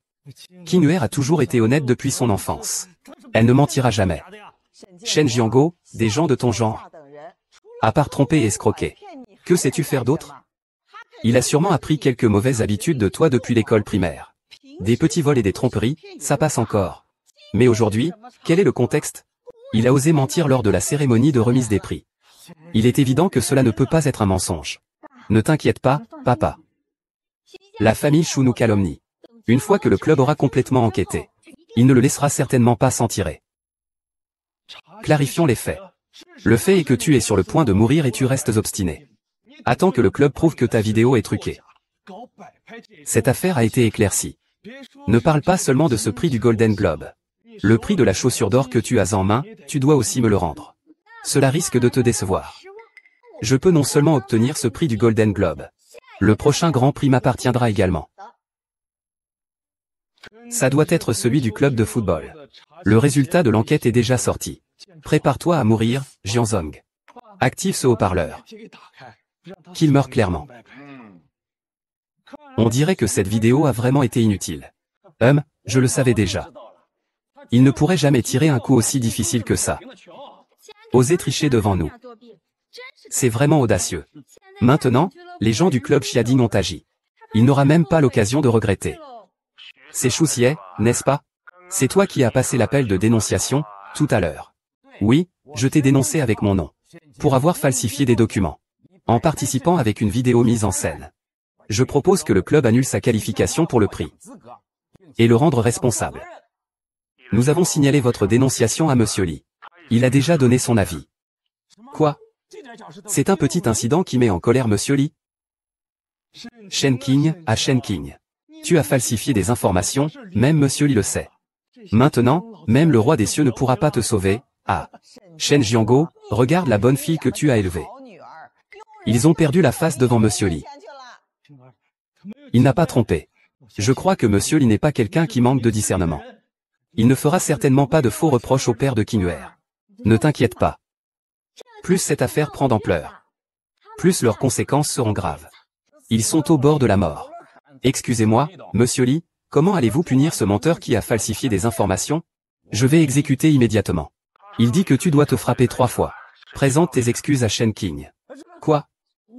King Huer a toujours été honnête depuis son enfance. Elle ne mentira jamais. Shen Jiango, des gens de ton genre. À part tromper et escroquer. Que sais-tu faire d'autre? Il a sûrement appris quelques mauvaises habitudes de toi depuis l'école primaire. Des petits vols et des tromperies, ça passe encore. Mais aujourd'hui, quel est le contexte? Il a osé mentir lors de la cérémonie de remise des prix. Il est évident que cela ne peut pas être un mensonge. Ne t'inquiète pas, papa. La famille Chou nous calomnie. Une fois que le club aura complètement enquêté, il ne le laissera certainement pas s'en tirer. Clarifions les faits. Le fait est que tu es sur le point de mourir et tu restes obstiné. Attends que le club prouve que ta vidéo est truquée. Cette affaire a été éclaircie. Ne parle pas seulement de ce prix du Golden Globe. Le prix de la chaussure d'or que tu as en main, tu dois aussi me le rendre. Cela risque de te décevoir. Je peux non seulement obtenir ce prix du Golden Globe. Le prochain grand prix m'appartiendra également. Ça doit être celui du club de football. Le résultat de l'enquête est déjà sorti. Prépare-toi à mourir, Jianzong. Active ce haut-parleur. Qu'il meure clairement. On dirait que cette vidéo a vraiment été inutile. Je le savais déjà. Il ne pourrait jamais tirer un coup aussi difficile que ça. Oser tricher devant nous. C'est vraiment audacieux. Maintenant, les gens du club Xiading ont agi. Il n'aura même pas l'occasion de regretter. C'est Choussier, n'est-ce pas? C'est toi qui as passé l'appel de dénonciation, tout à l'heure. Oui, je t'ai dénoncé avec mon nom. pour avoir falsifié des documents, en participant avec une vidéo mise en scène. Je propose que le club annule sa qualification pour le prix et le rendre responsable. Nous avons signalé votre dénonciation à Monsieur Li. Il a déjà donné son avis. Quoi? C'est un petit incident qui met en colère Monsieur Li. Shen King, à Shen King. Tu as falsifié des informations, même Monsieur Li le sait. Maintenant, même le roi des cieux ne pourra pas te sauver. Ah. Shen Jiango, regarde la bonne fille que tu as élevée. Ils ont perdu la face devant Monsieur Li. Il n'a pas trompé. Je crois que Monsieur Li n'est pas quelqu'un qui manque de discernement. Il ne fera certainement pas de faux reproches au père de Qingyuer. Ne t'inquiète pas. Plus cette affaire prend d'ampleur, plus leurs conséquences seront graves. Ils sont au bord de la mort. Excusez-moi, Monsieur Li, comment allez-vous punir ce menteur qui a falsifié des informations? Je vais exécuter immédiatement. Il dit que tu dois te frapper 3 fois. Présente tes excuses à Shen King. Quoi?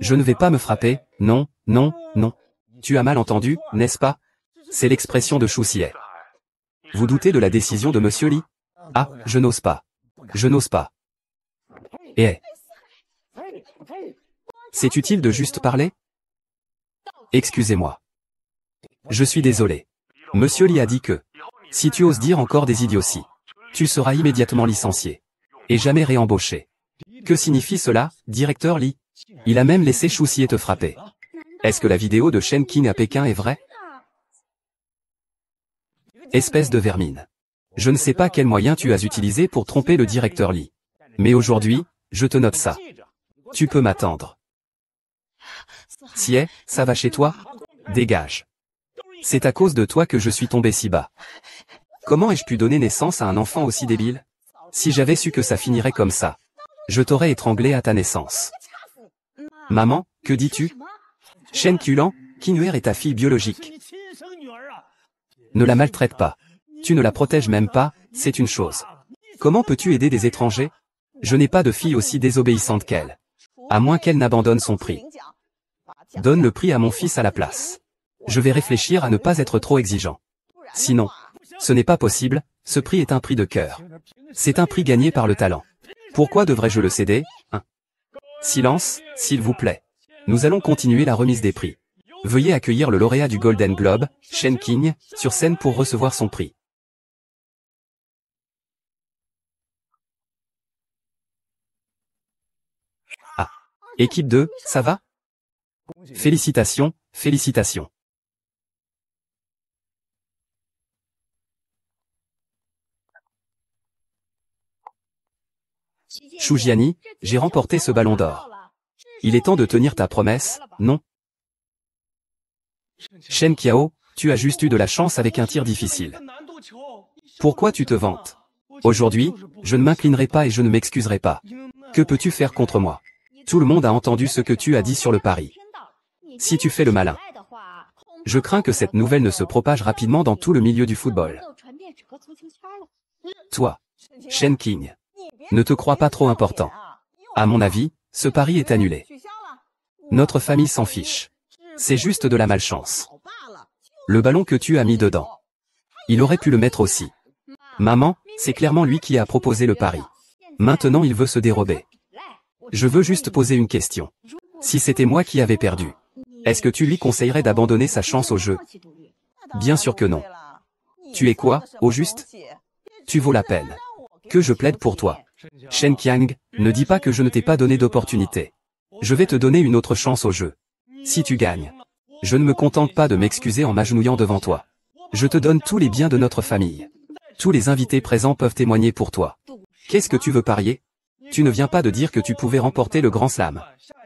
Je ne vais pas me frapper, non, non, non. Tu as mal entendu, n'est-ce pas? C'est l'expression de Shu Xie. Vous doutez de la décision de Monsieur Li? Ah, je n'ose pas. Je n'ose pas. Eh. C'est utile de juste parler? Excusez-moi. Je suis désolé. Monsieur Li a dit que, si tu oses dire encore des idioties, tu seras immédiatement licencié. Et jamais réembauché. Que signifie cela, directeur Li? Il a même laissé Shu Xie te frapper. Est-ce que la vidéo de Shen King à Pékin est vraie? Espèce de vermine. Je ne sais pas quel moyen tu as utilisé pour tromper le directeur Li. Mais aujourd'hui, je te note ça. Tu peux m'attendre. Xie, ça va chez toi? Dégage. C'est à cause de toi que je suis tombé si bas. Comment ai-je pu donner naissance à un enfant aussi débile? Si j'avais su que ça finirait comme ça, je t'aurais étranglé à ta naissance. Maman, que dis-tu? Shen Qiulan, Qingyuer est ta fille biologique. Ne la maltraite pas. Tu ne la protèges même pas, c'est une chose. Comment peux-tu aider des étrangers? Je n'ai pas de fille aussi désobéissante qu'elle. À moins qu'elle n'abandonne son prix. Donne le prix à mon fils à la place. Je vais réfléchir à ne pas être trop exigeant. Sinon, ce n'est pas possible, ce prix est un prix de cœur. C'est un prix gagné par le talent. Pourquoi devrais-je le céder, hein? Silence, s'il vous plaît. Nous allons continuer la remise des prix. Veuillez accueillir le lauréat du Golden Globe, Shen King, sur scène pour recevoir son prix. Ah. Équipe 2, ça va? Félicitations, félicitations. Shu Jiani, j'ai remporté ce ballon d'or. Il est temps de tenir ta promesse, non? Shen Qiao, tu as juste eu de la chance avec un tir difficile. Pourquoi tu te vantes? Aujourd'hui, je ne m'inclinerai pas et je ne m'excuserai pas. Que peux-tu faire contre moi? Tout le monde a entendu ce que tu as dit sur le pari. Si tu fais le malin, je crains que cette nouvelle ne se propage rapidement dans tout le milieu du football. Toi, Shen King, ne te crois pas trop important. À mon avis, ce pari est annulé. Notre famille s'en fiche. C'est juste de la malchance. Le ballon que tu as mis dedans. Il aurait pu le mettre aussi. Maman, c'est clairement lui qui a proposé le pari. Maintenant il veut se dérober. Je veux juste poser une question. Si c'était moi qui avais perdu, est-ce que tu lui conseillerais d'abandonner sa chance au jeu? Bien sûr que non. Tu es quoi, au juste? Tu vaux la peine que je plaide pour toi. Shen Qiang, ne dis pas que je ne t'ai pas donné d'opportunité. Je vais te donner une autre chance au jeu. Si tu gagnes, je ne me contente pas de m'excuser en m'agenouillant devant toi. Je te donne tous les biens de notre famille. Tous les invités présents peuvent témoigner pour toi. Qu'est-ce que tu veux parier? Tu ne viens pas de dire que tu pouvais remporter le Grand Slam.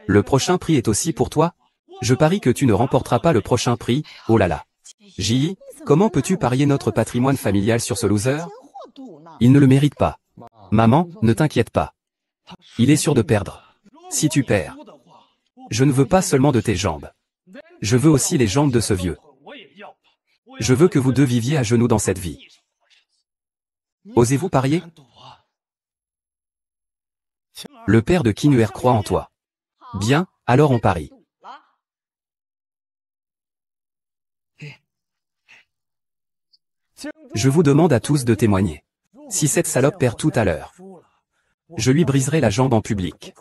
Le prochain prix est aussi pour toi? Je parie que tu ne remporteras pas le prochain prix, oh là là. Ji, comment peux-tu parier notre patrimoine familial sur ce loser? Il ne le mérite pas. Maman, ne t'inquiète pas. Il est sûr de perdre. Si tu perds, je ne veux pas seulement de tes jambes. Je veux aussi les jambes de ce vieux. Je veux que vous deux viviez à genoux dans cette vie. Osez-vous parier? Le père de Qingyuer croit en toi. Bien, alors on parie. Je vous demande à tous de témoigner. Si cette salope perd tout à l'heure, Je lui briserai la jambe en public.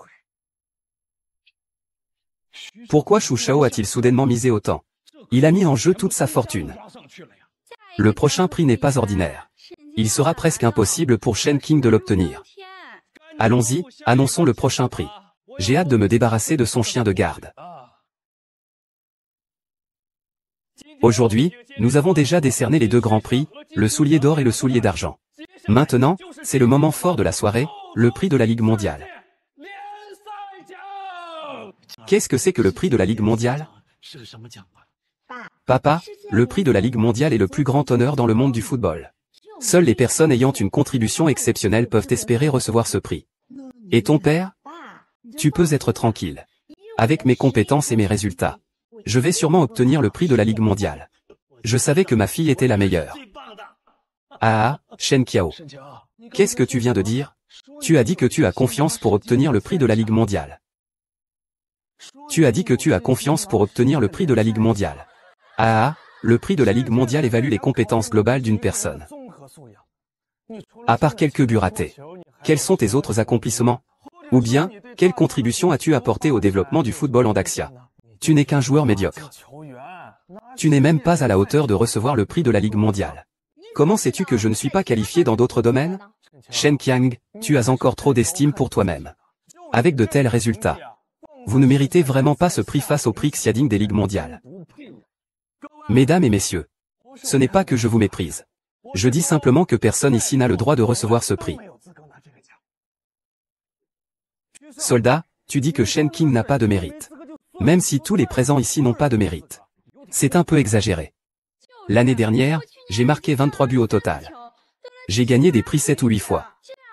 Pourquoi Xu Shao a-t-il soudainement misé autant? Il a mis en jeu toute sa fortune. Le prochain prix n'est pas ordinaire. Il sera presque impossible pour Shen Qing de l'obtenir. Allons-y, annonçons le prochain prix. J'ai hâte de me débarrasser de son chien de garde. Aujourd'hui, nous avons déjà décerné les deux grands prix, le soulier d'or et le soulier d'argent. Maintenant, c'est le moment fort de la soirée, le prix de la Ligue mondiale. Qu'est-ce que c'est que le prix de la Ligue mondiale? Papa, le prix de la Ligue mondiale est le plus grand honneur dans le monde du football. Seules les personnes ayant une contribution exceptionnelle peuvent espérer recevoir ce prix. Et ton père? Tu peux être tranquille. Avec mes compétences et mes résultats, je vais sûrement obtenir le prix de la Ligue mondiale. Je savais que ma fille était la meilleure. Ah, Shen Qiao. Qu'est-ce que tu viens de dire? Tu as dit que tu as confiance pour obtenir le prix de la Ligue mondiale. Tu as dit que tu as confiance pour obtenir le prix de la Ligue mondiale. Ah, le prix de la Ligue mondiale évalue les compétences globales d'une personne. À part quelques buts ratés, quels sont tes autres accomplissements? Ou bien, quelle contribution as-tu apporté au développement du football en Daxia? Tu n'es qu'un joueur médiocre. Tu n'es même pas à la hauteur de recevoir le prix de la Ligue mondiale. Comment sais-tu que je ne suis pas qualifié dans d'autres domaines? Shen Qiang, tu as encore trop d'estime pour toi-même. Avec de tels résultats, vous ne méritez vraiment pas ce prix face au prix Xiading des Ligues mondiales. Mesdames et messieurs, ce n'est pas que je vous méprise. Je dis simplement que personne ici n'a le droit de recevoir ce prix. Soldat, tu dis que Shen Qing n'a pas de mérite. Même si tous les présents ici n'ont pas de mérite. C'est un peu exagéré. L'année dernière, j'ai marqué 23 buts au total. J'ai gagné des prix 7 ou 8 fois.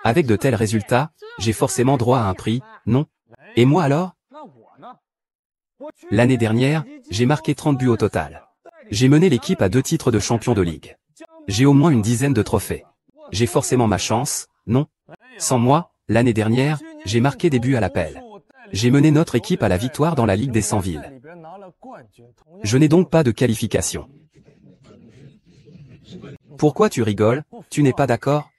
Avec de tels résultats, j'ai forcément droit à un prix, non? Et moi alors? L'année dernière, j'ai marqué 30 buts au total. J'ai mené l'équipe à 2 titres de champion de ligue. J'ai au moins une dizaine de trophées. J'ai forcément ma chance, non? Sans moi, l'année dernière, j'ai marqué des buts à l'appel. J'ai mené notre équipe à la victoire dans la Ligue des 100 villes. Je n'ai donc pas de qualification. Pourquoi tu rigoles? Tu n'es pas d'accord?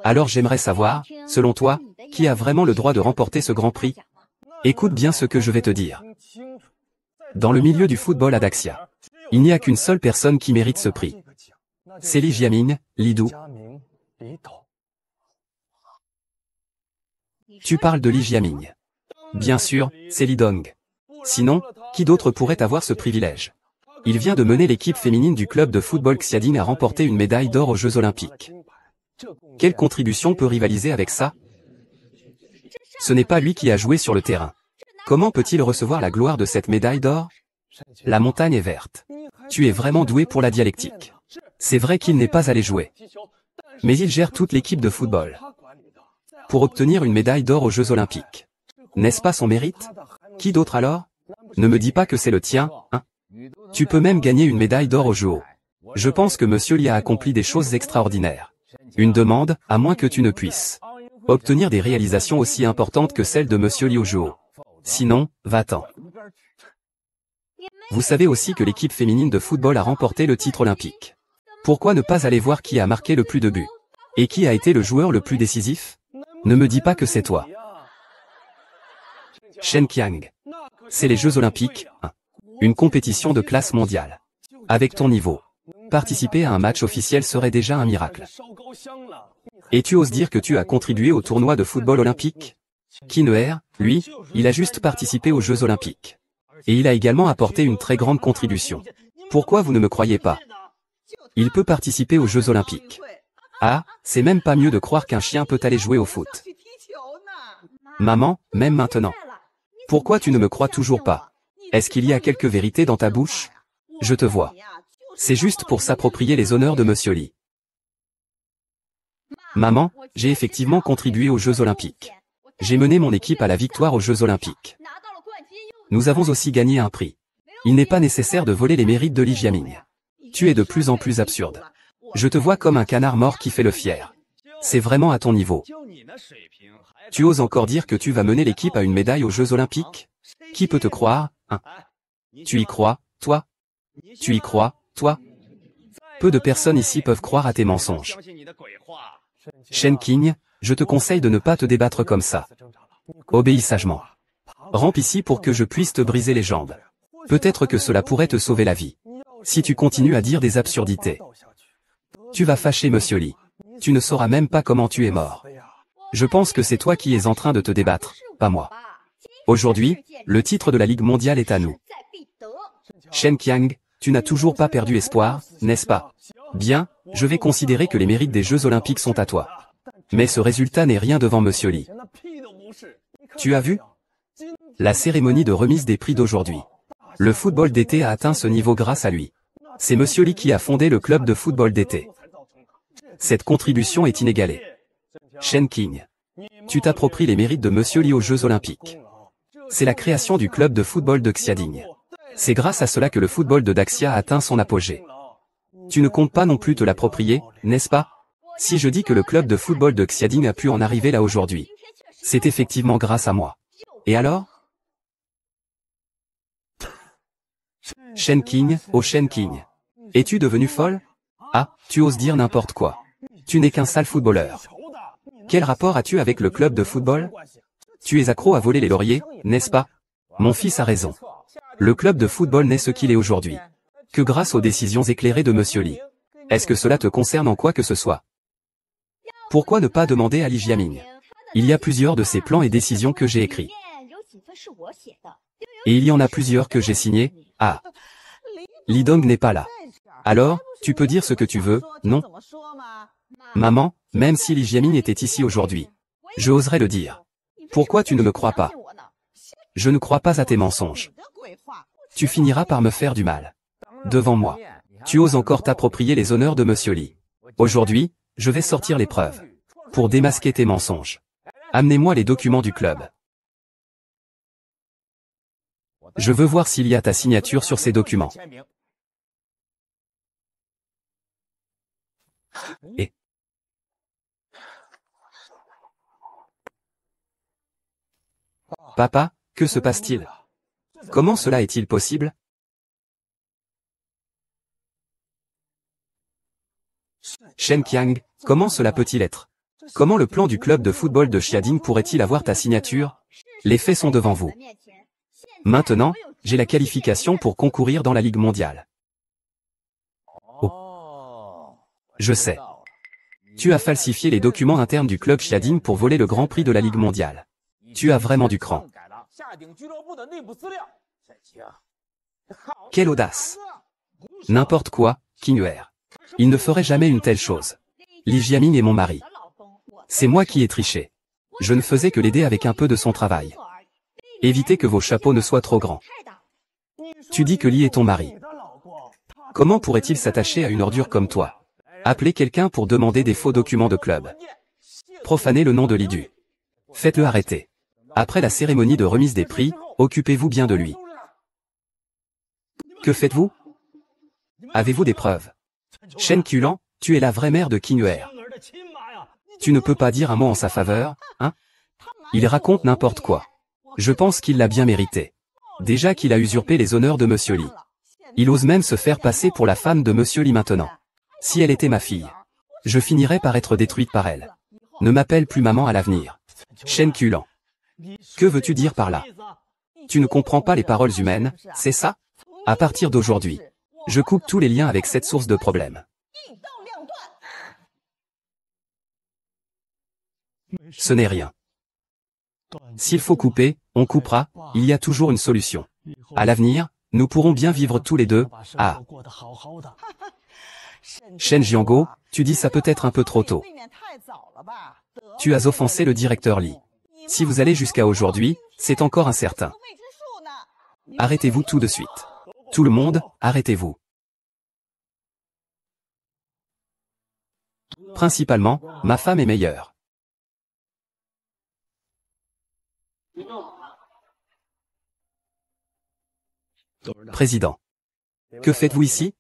Alors j'aimerais savoir, selon toi, qui a vraiment le droit de remporter ce grand prix? Écoute bien ce que je vais te dire. Dans le milieu du football à Daxia, il n'y a qu'une seule personne qui mérite ce prix. C'est Li Jiaming, Li Du. Tu parles de Li Jiaming. Bien sûr, c'est Li Dong. Sinon, qui d'autre pourrait avoir ce privilège? Il vient de mener l'équipe féminine du club de football Xiading à remporter une médaille d'or aux Jeux Olympiques. Quelle contribution peut rivaliser avec ça? Ce n'est pas lui qui a joué sur le terrain. Comment peut-il recevoir la gloire de cette médaille d'or? La montagne est verte. Tu es vraiment doué pour la dialectique. C'est vrai qu'il n'est pas allé jouer. Mais il gère toute l'équipe de football. Pour obtenir une médaille d'or aux Jeux Olympiques. N'est-ce pas son mérite? Qui d'autre alors? Ne me dis pas que c'est le tien, hein? Tu peux même gagner une médaille d'or aux JO. Je pense que Monsieur Li a accompli des choses extraordinaires. Une demande, à moins que tu ne puisses obtenir des réalisations aussi importantes que celles de Monsieur Li aux JO. Sinon, va-t'en. Vous savez aussi que l'équipe féminine de football a remporté le titre olympique. Pourquoi ne pas aller voir qui a marqué le plus de buts? Et qui a été le joueur le plus décisif? Ne me dis pas que c'est toi. Shen Qiang. C'est les Jeux Olympiques, hein. Une compétition de classe mondiale. Avec ton niveau, participer à un match officiel serait déjà un miracle. Et tu oses dire que tu as contribué au tournoi de football olympique? Qin Er, lui, il a juste participé aux Jeux Olympiques. Et il a également apporté une très grande contribution. Pourquoi vous ne me croyez pas? Il peut participer aux Jeux Olympiques. Ah, c'est même pas mieux de croire qu'un chien peut aller jouer au foot. Maman, même maintenant. Pourquoi tu ne me crois toujours pas? Est-ce qu'il y a quelque vérité dans ta bouche? Je te vois. C'est juste pour s'approprier les honneurs de Monsieur Li. Maman, j'ai effectivement contribué aux Jeux Olympiques. J'ai mené mon équipe à la victoire aux Jeux Olympiques. Nous avons aussi gagné un prix. Il n'est pas nécessaire de voler les mérites de Li Jiaming. Tu es de plus en plus absurde. Je te vois comme un canard mort qui fait le fier. C'est vraiment à ton niveau. Tu oses encore dire que tu vas mener l'équipe à une médaille aux Jeux Olympiques? Qui peut te croire, hein? Tu y crois, toi? Tu y crois, toi? Peu de personnes ici peuvent croire à tes mensonges. Shen Qing, Je te conseille de ne pas te débattre comme ça. Obéis sagement. Rampe ici pour que je puisse te briser les jambes. Peut-être que cela pourrait te sauver la vie. Si tu continues à dire des absurdités, tu vas fâcher Monsieur Lee. Tu ne sauras même pas comment tu es mort. Je pense que c'est toi qui es en train de te débattre, pas moi. Aujourd'hui, le titre de la Ligue mondiale est à nous. Shen Qiang, tu n'as toujours pas perdu espoir, n'est-ce pas? Bien, je vais considérer que les mérites des Jeux Olympiques sont à toi. Mais ce résultat n'est rien devant Monsieur Lee. Tu as vu? La cérémonie de remise des prix d'aujourd'hui. Le football d'été a atteint ce niveau grâce à lui. C'est Monsieur Lee qui a fondé le club de football d'été. Cette contribution est inégalée. Shen Qiang, tu t'appropries les mérites de Monsieur Lee aux Jeux Olympiques. C'est la création du club de football de Xiading. C'est grâce à cela que le football de Daxia a atteint son apogée. Tu ne comptes pas non plus te l'approprier, n'est-ce pas? Si je dis que le club de football de Xiading a pu en arriver là aujourd'hui, c'est effectivement grâce à moi. Et alors? Shen Qiang, oh Shen Qiang. Es-tu devenu folle? Ah, tu oses dire n'importe quoi. Tu n'es qu'un sale footballeur. Quel rapport as-tu avec le club de football? Tu es accro à voler les lauriers, n'est-ce pas? Mon fils a raison. Le club de football n'est ce qu'il est aujourd'hui que grâce aux décisions éclairées de Monsieur Lee. Est-ce que cela te concerne en quoi que ce soit? Pourquoi ne pas demander à Li Jiaming? Il y a plusieurs de ces plans et décisions que j'ai écrits. Et il y en a plusieurs que j'ai signés. Ah, Li Dong n'est pas là. Alors, tu peux dire ce que tu veux, non? Maman, même si Li Jiaming était ici aujourd'hui, je oserais le dire. Pourquoi tu ne me crois pas? Je ne crois pas à tes mensonges. Tu finiras par me faire du mal. Devant moi. Tu oses encore t'approprier les honneurs de Monsieur Lee. Aujourd'hui, je vais sortir les preuves. Pour démasquer tes mensonges. Amenez-moi les documents du club. Je veux voir s'il y a ta signature sur ces documents. Et Papa, que se passe-t-il? Comment cela est-il possible? Shen Qiang, comment cela peut-il être? Comment le plan du club de football de Xiading pourrait-il avoir ta signature? Les faits sont devant vous. Maintenant, j'ai la qualification pour concourir dans la Ligue mondiale. Oh. Je sais. Tu as falsifié les documents internes du club Xiading pour voler le Grand Prix de la Ligue mondiale. Tu as vraiment du cran. Quelle audace! N'importe quoi, Qinuer. Il ne ferait jamais une telle chose. Li Jiaming est mon mari. C'est moi qui ai triché. Je ne faisais que l'aider avec un peu de son travail. Évitez que vos chapeaux ne soient trop grands. Tu dis que Li est ton mari. Comment pourrait-il s'attacher à une ordure comme toi? Appelez quelqu'un pour demander des faux documents de club. Profanez le nom de Lidu. Faites-le arrêter. Après la cérémonie de remise des prix, occupez-vous bien de lui. Que faites-vous? Avez-vous des preuves? Shen Qiang, tu es la vraie mère de Qinuer. Tu ne peux pas dire un mot en sa faveur, hein? Il raconte n'importe quoi. Je pense qu'il l'a bien mérité. Déjà qu'il a usurpé les honneurs de Monsieur Lee. Il ose même se faire passer pour la femme de Monsieur Lee maintenant. Si elle était ma fille, je finirais par être détruite par elle. Ne m'appelle plus maman à l'avenir. Shen Qiang. Que veux-tu dire par là? Tu ne comprends pas les paroles humaines, c'est ça? À partir d'aujourd'hui, je coupe tous les liens avec cette source de problème. Ce n'est rien. S'il faut couper, on coupera, il y a toujours une solution. À l'avenir, nous pourrons bien vivre tous les deux. Ah. Shen Jianguo, tu dis ça peut-être un peu trop tôt. Tu as offensé le directeur Li. Si vous allez jusqu'à aujourd'hui, c'est encore incertain. Arrêtez-vous tout de suite. Tout le monde, arrêtez-vous. Principalement, ma femme est meilleure. Président. Que faites-vous ici?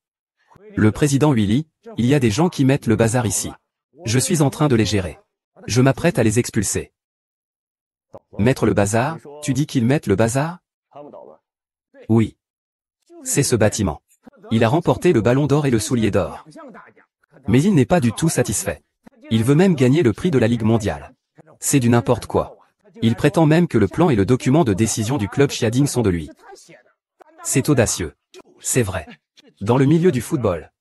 Le président Willy, il y a des gens qui mettent le bazar ici. Je suis en train de les gérer. Je m'apprête à les expulser. Mettre le bazar, tu dis qu'ils mettent le bazar? Oui. C'est ce bâtiment. Il a remporté le ballon d'or et le soulier d'or. Mais il n'est pas du tout satisfait. Il veut même gagner le prix de la Ligue mondiale. C'est du n'importe quoi. Il prétend même que le plan et le document de décision du club Xiading sont de lui. C'est audacieux. C'est vrai. Dans le milieu du football,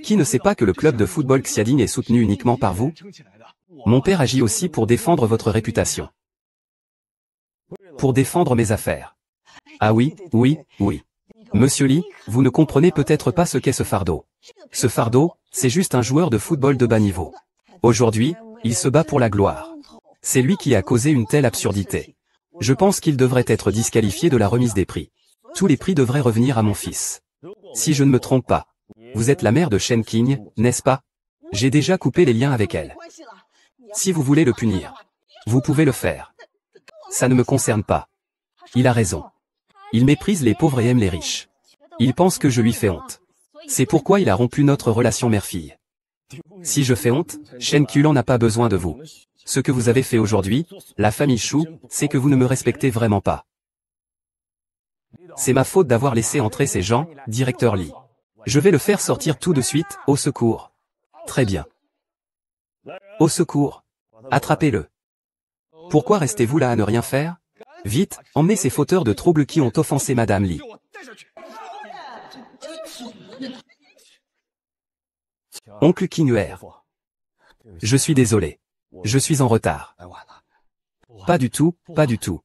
qui ne sait pas que le club de football Xiading est soutenu uniquement par vous? Mon père agit aussi pour défendre votre réputation. Pour défendre mes affaires. Ah oui, oui, oui. Monsieur Lee, vous ne comprenez peut-être pas ce qu'est ce fardeau. Ce fardeau, c'est juste un joueur de football de bas niveau. Aujourd'hui, il se bat pour la gloire. C'est lui qui a causé une telle absurdité. Je pense qu'il devrait être disqualifié de la remise des prix. Tous les prix devraient revenir à mon fils. Si je ne me trompe pas, vous êtes la mère de Shen Qing, n'est-ce pas? J'ai déjà coupé les liens avec elle. Si vous voulez le punir, vous pouvez le faire. Ça ne me concerne pas. Il a raison. Il méprise les pauvres et aime les riches. Il pense que je lui fais honte. C'est pourquoi il a rompu notre relation mère-fille. Si je fais honte, Shen Qing n'a pas besoin de vous. Ce que vous avez fait aujourd'hui, la famille Shu, c'est que vous ne me respectez vraiment pas. C'est ma faute d'avoir laissé entrer ces gens, directeur Lee. Je vais le faire sortir tout de suite, au secours. Très bien. Au secours. Attrapez-le. Pourquoi restez-vous là à ne rien faire? Vite, emmenez ces fauteurs de troubles qui ont offensé Madame Lee. Oncle Qing'er. Je suis désolé. Je suis en retard. Pas du tout, pas du tout.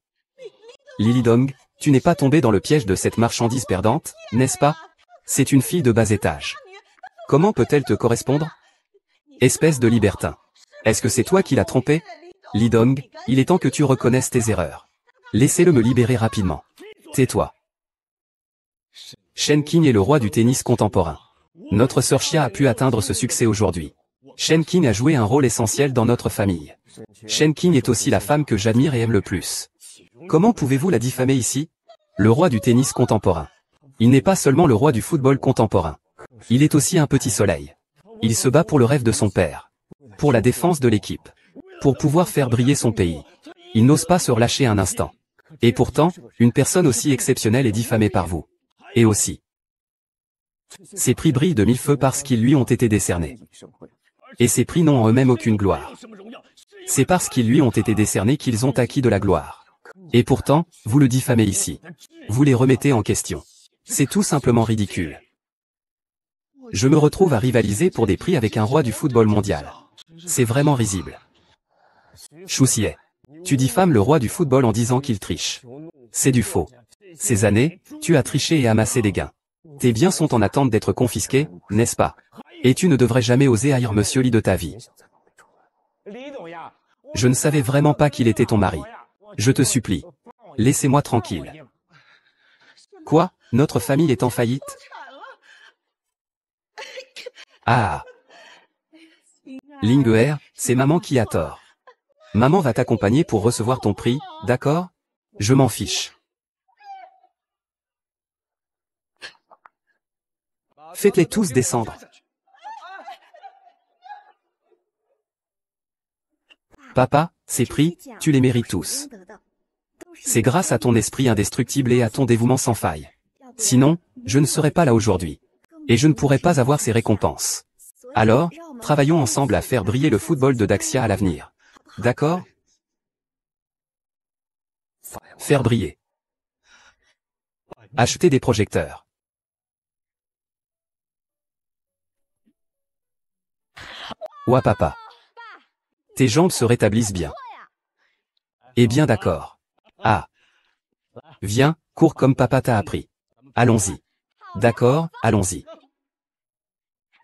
Lily Dong, tu n'es pas tombée dans le piège de cette marchandise perdante, n'est-ce pas? C'est une fille de bas étage. Comment peut-elle te correspondre? Espèce de libertin. Est-ce que c'est toi qui l'as trompé? Lee Dong, il est temps que tu reconnaisses tes erreurs. Laissez-le me libérer rapidement. Tais-toi. Shen Qing est le roi du tennis contemporain. Notre sœur Xia a pu atteindre ce succès aujourd'hui. Shen Qing a joué un rôle essentiel dans notre famille. Shen Qing est aussi la femme que j'admire et aime le plus. Comment pouvez-vous la diffamer ici? Le roi du tennis contemporain. Il n'est pas seulement le roi du football contemporain. Il est aussi un petit soleil. Il se bat pour le rêve de son père. Pour la défense de l'équipe. Pour pouvoir faire briller son pays. Il n'ose pas se relâcher un instant. Et pourtant, une personne aussi exceptionnelle est diffamée par vous. Et aussi. Ces prix brillent de mille feux parce qu'ils lui ont été décernés. Et ces prix n'ont en eux-mêmes aucune gloire. C'est parce qu'ils lui ont été décernés qu'ils ont acquis de la gloire. Et pourtant, vous le diffamez ici. Vous les remettez en question. C'est tout simplement ridicule. Je me retrouve à rivaliser pour des prix avec un roi du football mondial. C'est vraiment risible. Shu Xie. Tu diffames le roi du football en disant qu'il triche. C'est du faux. Ces années, tu as triché et amassé des gains. Tes biens sont en attente d'être confisqués, n'est-ce pas? Et tu ne devrais jamais oser haïr Monsieur Lee de ta vie. Je ne savais vraiment pas qu'il était ton mari. Je te supplie. Laissez-moi tranquille. Quoi? Notre famille est en faillite? Ah. Ling'er, c'est maman qui a tort. Maman va t'accompagner pour recevoir ton prix, d'accord? Je m'en fiche. Faites-les tous descendre. Papa, ces prix, tu les mérites tous. C'est grâce à ton esprit indestructible et à ton dévouement sans faille. Sinon, je ne serais pas là aujourd'hui. Et je ne pourrais pas avoir ces récompenses. Alors, travaillons ensemble à faire briller le football de Daxia à l'avenir. D'accord? Faire briller. Acheter des projecteurs. Ouah papa. Tes jambes se rétablissent bien. Eh bien d'accord. Ah. Viens, cours comme papa t'a appris. Allons-y. D'accord, allons-y.